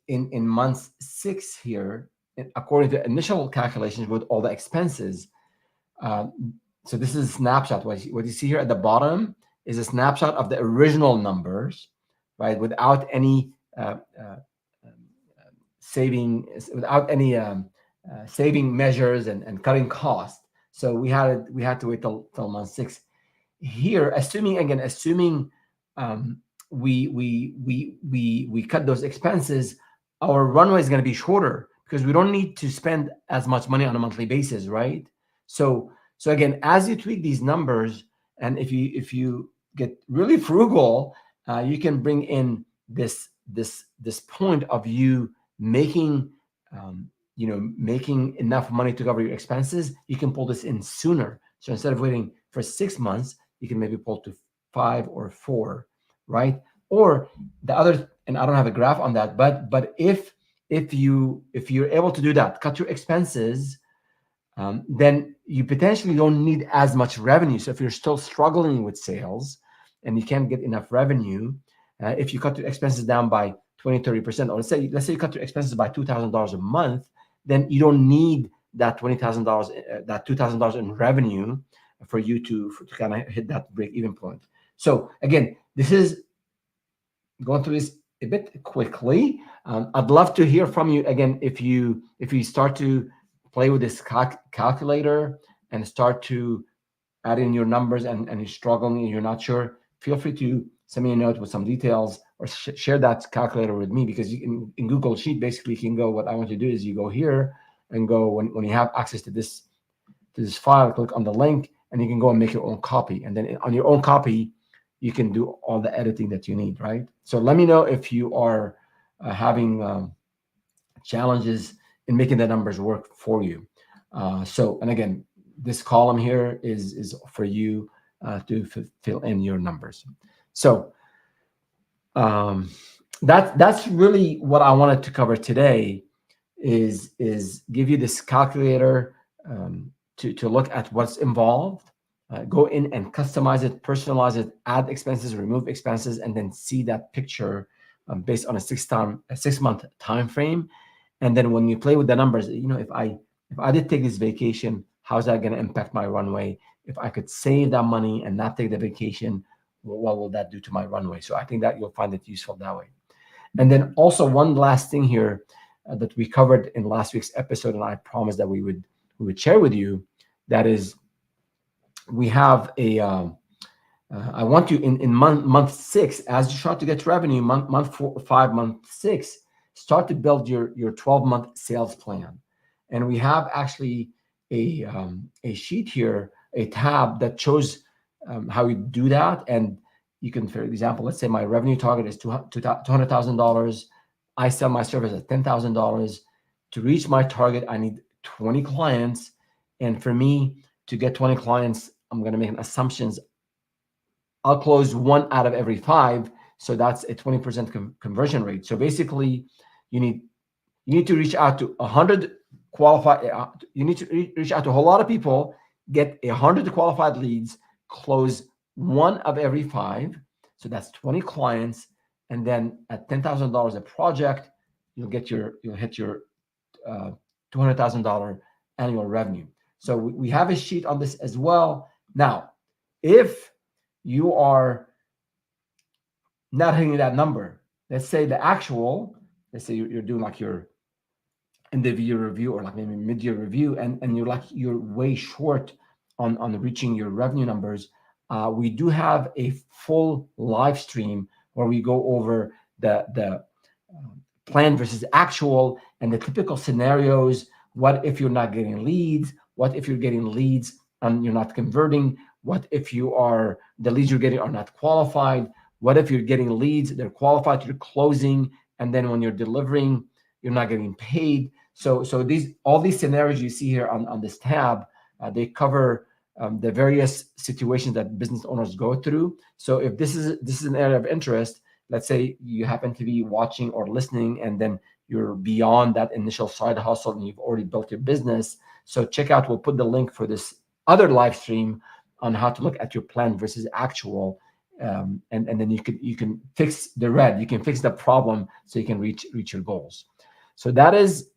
S1: in month 6 here, according to initial calculations with all the expenses. So this is a snapshot. What you see here at the bottom is a snapshot of the original numbers, right? Without any saving, without any saving measures and cutting costs. So we had to wait till month 6. Here, assuming we cut those expenses, our runway is going to be shorter because we don't need to spend as much money on a monthly basis, right? So again, as you tweak these numbers, and if you get really frugal, you can bring in this point of you making making enough money to cover your expenses. You can pull this in sooner. So instead of waiting for 6 months, you can maybe pull to 5 or 4, right? Or the other, and I don't have a graph on that, but if you're able to do that, cut your expenses, then you potentially don't need as much revenue. So if you're still struggling with sales and you can't get enough revenue, if you cut your expenses down by 20-30%, or let's say you cut your expenses by $2,000 a month, then you don't need that $20,000, that $2,000 in revenue for you to kind of hit that break-even point. So again, this is going through this a bit quickly. I'd love to hear from you again if you start to play with this calculator and start to add in your numbers and you're struggling and you're not sure. Feel free to send me a note with some details or share that calculator with me, because you in Google Sheet, basically you can go, what I want you to do is you go here and go, when you have access to this file, click on the link and you can go and make your own copy. And then on your own copy, you can do all the editing that you need, right? So let me know if you are having challenges in making the numbers work for you. And again, this column here is for you to fill in your numbers. So that's really what I wanted to cover today, is give you this calculator to look at what's involved, go in and customize it, personalize it, add expenses, remove expenses, and then see that picture based on a 6-month time frame. And then when you play with the numbers, if I did take this vacation, how's that going to impact my runway? If I could save that money and not take the vacation, what will that do to my runway? So I think that you'll find it useful that way. And then also one last thing here that we covered in last week's episode, and I promised that we would share with you, that is, we have a I want you in month 6, as you start to get revenue, month 4, 5, month 6, start to build your 12-month sales plan. And we have actually a sheet here, a tab that shows how you do that. And you can, for example, let's say my revenue target is $200,000. I sell my service at $10,000. To reach my target, I need 20 clients. And for me to get 20 clients, I'm going to make assumptions. I'll close 1 out of every 5. So that's a 20% conversion rate. So basically, you need to reach out to 100 qualified. You need to reach out to a whole lot of people, get 100 qualified leads, close 1 of every 5. So that's 20 clients. And then at $10,000 a project, you'll hit your $200,000 annual revenue. So we have a sheet on this as well. Now, if you are not hitting that number, let's say you're doing like your end of year review or like maybe mid-year review, and you're way short on reaching your revenue numbers, we do have a full live stream where we go over the plan versus actual and the typical scenarios. What if you're not getting leads? What if you're getting leads and you're not converting? What if the leads you're getting are not qualified? What if you're getting leads, they're qualified, you're closing, and then when you're delivering, you're not getting paid? So all these scenarios you see here on this tab, they cover the various situations that business owners go through. So if this is an area of interest, let's say you happen to be watching or listening, and then you're beyond that initial side hustle and you've already built your business. So check out, we'll put the link for this other live stream on how to look at your plan versus actual. And then you can fix the red, you can fix the problem so you can reach your goals. So that is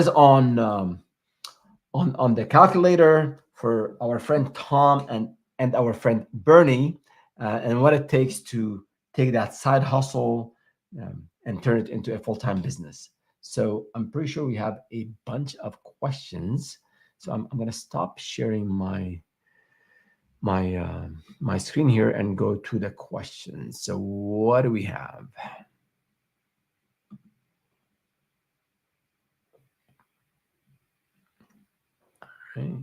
S1: on the calculator for our friend Tom and our friend Bernie, and what it takes to take that side hustle and turn it into a full-time business. So I'm pretty sure we have a bunch of questions. So I'm going to stop sharing my screen here and go to the questions. So what do we have? Right.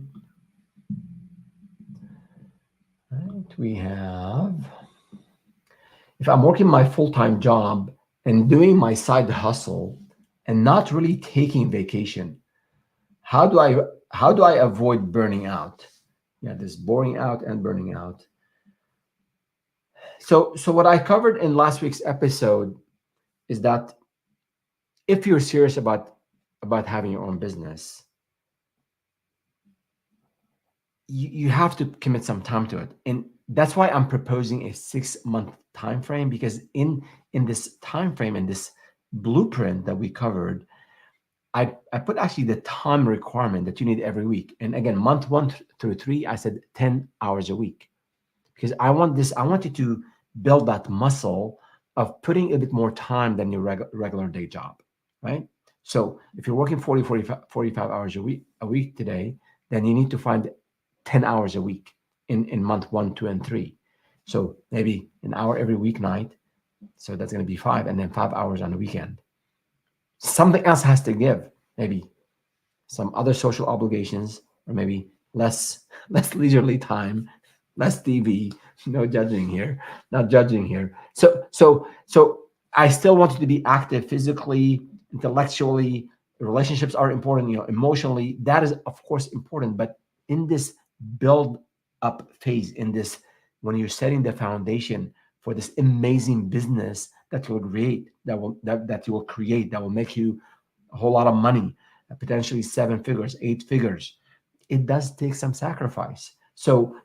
S1: We have, if I'm working my full-time job and doing my side hustle and not really taking vacation, how do I avoid burning out? Yeah, this boring out and burning out. So what I covered in last week's episode is that if you're serious about having your own business, you have to commit some time to it. And that's why I'm proposing a 6-month time frame, because in this time frame, in this blueprint that we covered, I put actually the time requirement that you need every week. And again, month 1 through 3, I said 10 hours a week, because I want you to build that muscle of putting a bit more time than your regular day job, right? So if you're working 45 hours a week today, then you need to find 10 hours a week in month 1, 2, and 3. So maybe an hour every weeknight. So that's going to be 5, and then 5 hours on the weekend. Something else has to give, maybe some other social obligations, or maybe less leisurely time, less TV. No judging here, not judging here. So I still want you to be active physically, intellectually. Relationships are important, emotionally. That is of course important, but in this build up phase, in this, when you're setting the foundation for this amazing business that you'll create, that you will create, that will make you a whole lot of money, potentially 7 figures, 8 figures, it does take some sacrifice. So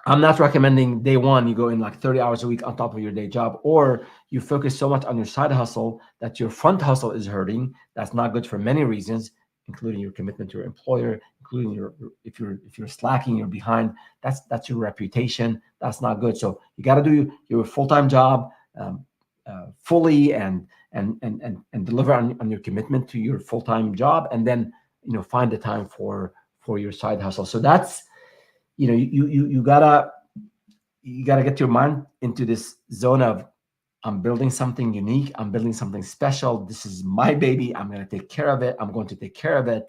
S1: I'm not recommending day one you go in like 30 hours a week on top of your day job, or you focus so much on your side hustle that your front hustle is hurting. That's not good for many reasons, including your commitment to your employer, including if you're slacking, you're behind. That's your reputation. That's not good. So you got to do your full-time job fully and deliver on your commitment to your full-time job, and then find the time for your side hustle. So that's you gotta get your mind into this zone of, I'm building something unique, I'm building something special, this is my baby, I'm going to take care of it, I'm going to take care of it,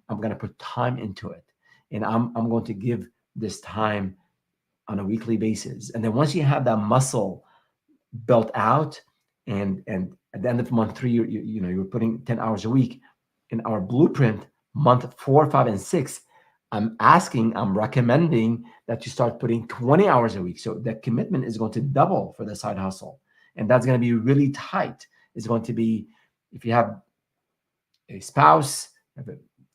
S1: I'm going to put time into it, and I'm going to give this time on a weekly basis. And then once you have that muscle built out, and at the end of month 3 you're putting 10 hours a week. In our blueprint, month 4, 5, and 6, I'm recommending that you start putting 20 hours a week. So the commitment is going to double for the side hustle. And that's going to be really tight. It's going to be, if you have a spouse, you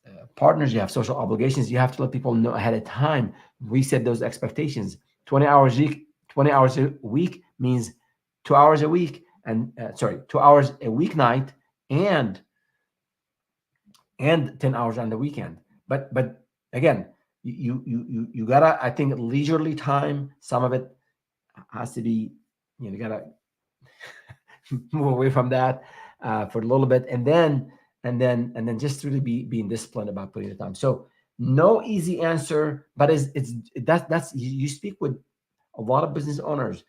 S1: have partners, you have social obligations, you have to let people know ahead of time, reset those expectations. 20 hours a week means 2 hours a week, and 2 hours a weeknight, and 10 hours on the weekend. But again, you gotta, I think, leisurely time. Some of it has to be, you gotta move away from that for a little bit, and then just really being disciplined about putting the time. So No easy answer, but that's you speak with a lot of business owners.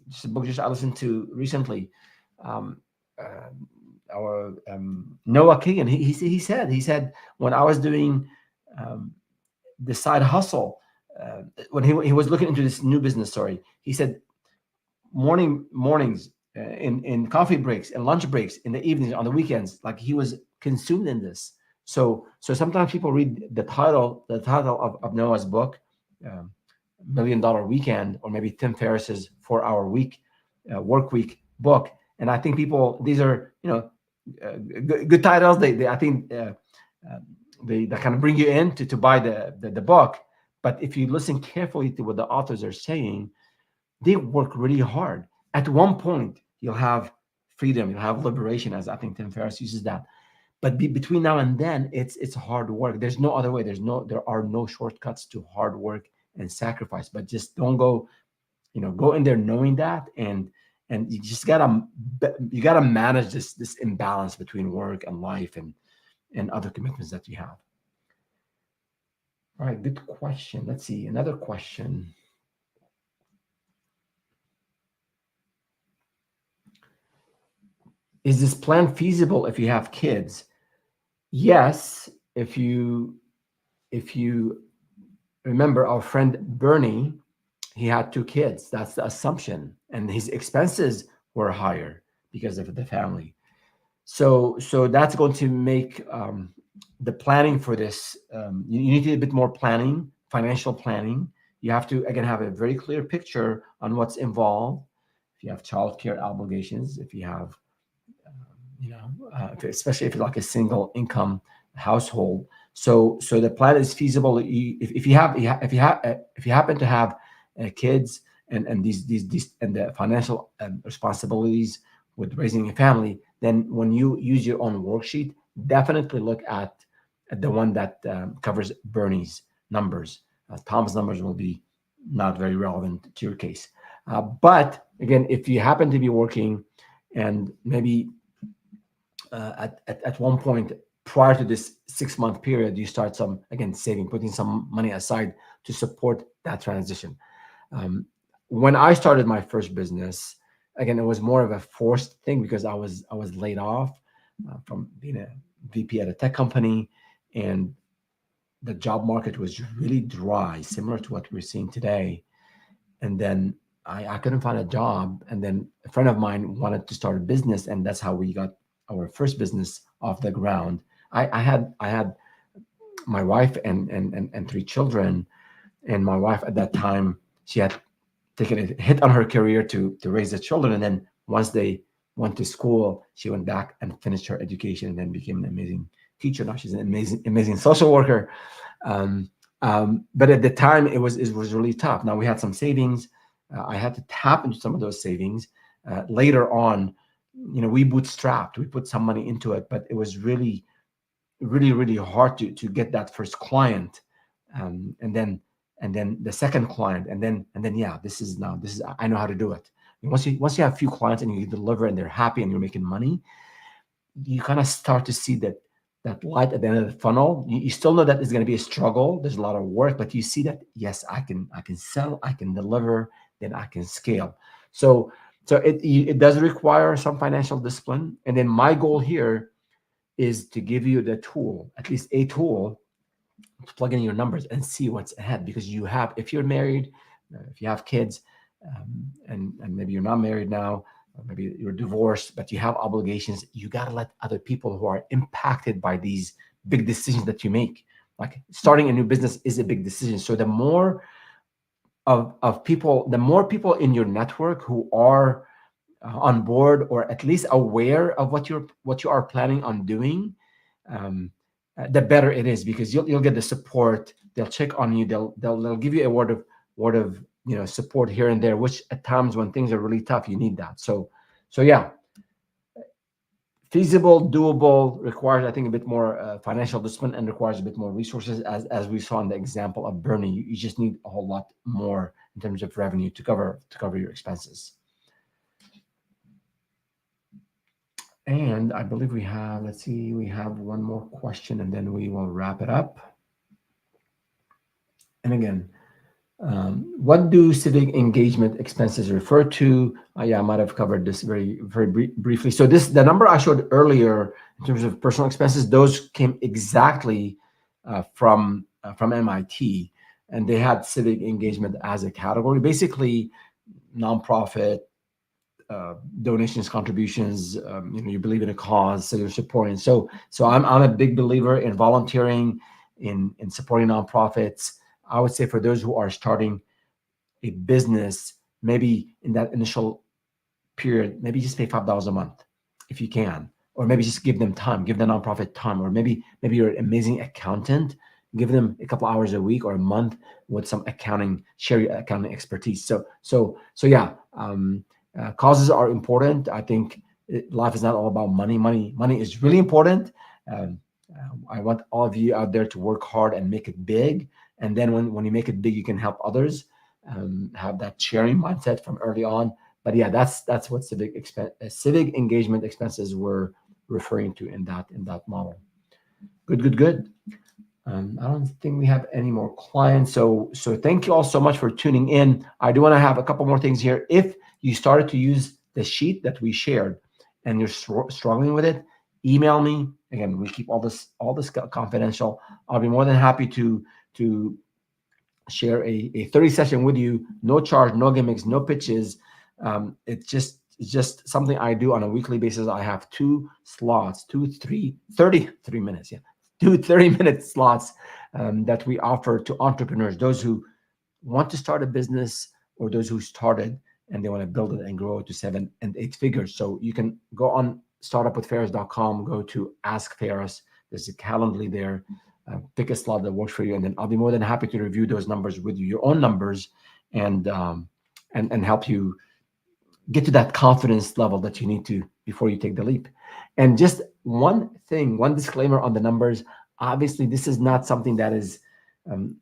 S1: Just a book just I listened to recently. Um, uh, our Noah Kagan, he said when I was doing um, the side hustle, when he was looking into this new business, sorry, he said mornings, in coffee breaks and lunch breaks, in the evenings, on the weekends, like he was consumed in this. So sometimes people read the title of Noah's book, um, $1 Million Weekend, or maybe Tim Ferriss's 4 Hour Week, work week book, and I think people, these are, good titles. They I think, uh, they kind of bring you in to buy the book. But if you listen carefully to what the authors are saying, they work really hard. At one point, you'll have freedom, you'll have liberation, as I think Tim Ferriss uses that. But between now and then, it's hard work. There's no other way. There are no shortcuts to hard work and sacrifice. But just don't go, go in there knowing that, and you gotta manage this imbalance between work and life and other commitments that you have. All right, good question. Let's see another question. Is this plan feasible if you have kids? Yes, if you remember our friend Bernie, he had 2 kids. That's the assumption, and his expenses were higher because of the family. So that's going to make the planning for this. You need a bit more planning, financial planning. You have to again have a very clear picture on what's involved. If you have childcare obligations, if you have especially if it's like a single income household. So the plan is feasible. If you happen to have kids, and these and the financial responsibilities with raising a family, then when you use your own worksheet, definitely look at the one that covers Bernie's numbers. Tom's numbers will be not very relevant to your case. But again, if you happen to be working, and maybe at one point prior to this 6 month period, you start some again saving, putting some money aside to support that transition. Um, when I started my first business, again, it was more of a forced thing because I was laid off from being a VP at a tech company, and the job market was really dry, similar to what we're seeing today. And then I couldn't find a job, and then a friend of mine wanted to start a business, and that's how we got our first business off the ground. I had my wife and 3 children, and my wife at that time, she had taken a hit on her career to raise the children, and then once they went to school, she went back and finished her education, and then became an amazing teacher. Now she's an amazing social worker. um, but at the time, it was really tough. Now we had some savings. I had to tap into some of those savings. Later on, we bootstrapped. We put some money into it, but it was really, really, really hard to get that first client, and then the second client, and then yeah, this is I know how to do it. And once you have a few clients and you deliver and they're happy and you're making money, you kind of start to see that light at the end of the funnel. You still know that it's going to be a struggle. There's a lot of work, but you see that, yes, I can sell, I can deliver, then I can scale. So it does require some financial discipline. And then my goal here is to give you the tool, at least a tool, to plug in your numbers and see what's ahead. Because if you're married, if you have kids, and maybe you're not married now, or maybe you're divorced, but you have obligations, you got to let other people who are impacted by these big decisions that you make. Like starting a new business is a big decision. So the more people in your network who are on board, or at least aware of what you are planning on doing, um, the better it is, because you'll get the support. They'll check on you. They'll give you a word of support here and there, which at times when things are really tough, you need that. So yeah, feasible, doable, requires, I think, a bit more financial discipline, and requires a bit more resources, as we saw in the example of Bernie. You just need a whole lot more in terms of revenue to cover your expenses. And I believe we have one more question, and then we will wrap it up. And again, what do civic engagement expenses refer to? Yeah, I might have covered this very briefly. So the number I showed earlier in terms of personal expenses, those came exactly from MIT, and they had civic engagement as a category. Basically, nonprofit donations, contributions. You believe in a cause, so you're supporting. So I'm a big believer in volunteering, in supporting nonprofits. I would say for those who are starting a business, maybe in that initial period, maybe just pay $5 a month if you can, or maybe just give them time, give the nonprofit time, or maybe you're an amazing accountant, give them a couple hours a week or a month with some accounting, share your accounting expertise. So yeah, causes are important. I think life is not all about money. Money is really important. Um, I want all of you out there to work hard and make it big. And then when you make it big, you can help others. Have that sharing mindset from early on. But yeah, that's what civic engagement expenses were referring to in that model. Good. I don't think we have any more clients. So thank you all so much for tuning in. I do want to have a couple more things here. If you started to use the sheet that we shared and you're struggling with it, email me. Again, we keep all this confidential. I'll be more than happy to share a 30 session with you. No charge, no gimmicks, no pitches. It's just something I do on a weekly basis. I have 2 slots, 33 minutes. Yeah, 30-minute slots that we offer to entrepreneurs, those who want to start a business or those who started and they want to build it and grow it to 7 and 8 figures. So you can go on startupwithferris.com, go to Ask Ferris. There's a Calendly there. Pick a slot that works for you, and then I'll be more than happy to review those numbers with you, your own numbers, and help you get to that confidence level that you need to before you take the leap. And just one disclaimer on the numbers. Obviously, this is not something that is.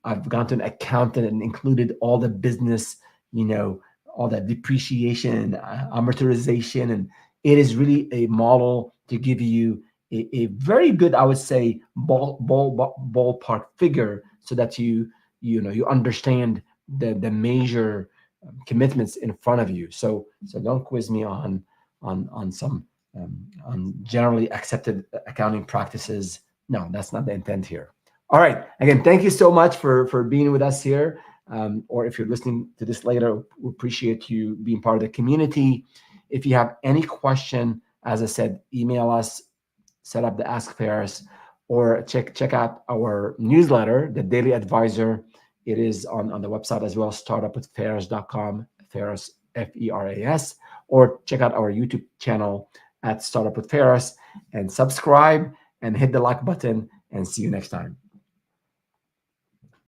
S1: I've gone to an accountant and included all the business, all that depreciation, amortization, and it is really a model to give you a very good, I would say, ballpark figure, so that you understand the major commitments in front of you. So don't quiz me on some on generally accepted accounting practices. No, that's not the intent here. All right. Again, thank you so much for being with us here. Or if you're listening to this later, we appreciate you being part of the community. If you have any question, as I said, email us, set up the Ask Ferris, or check out our newsletter, the Daily Advisor. It is on the website as well, startupwithferris.com, Ferris, Feras, or check out our YouTube channel at Startup with Ferris, and subscribe and hit the like button, and see you next time.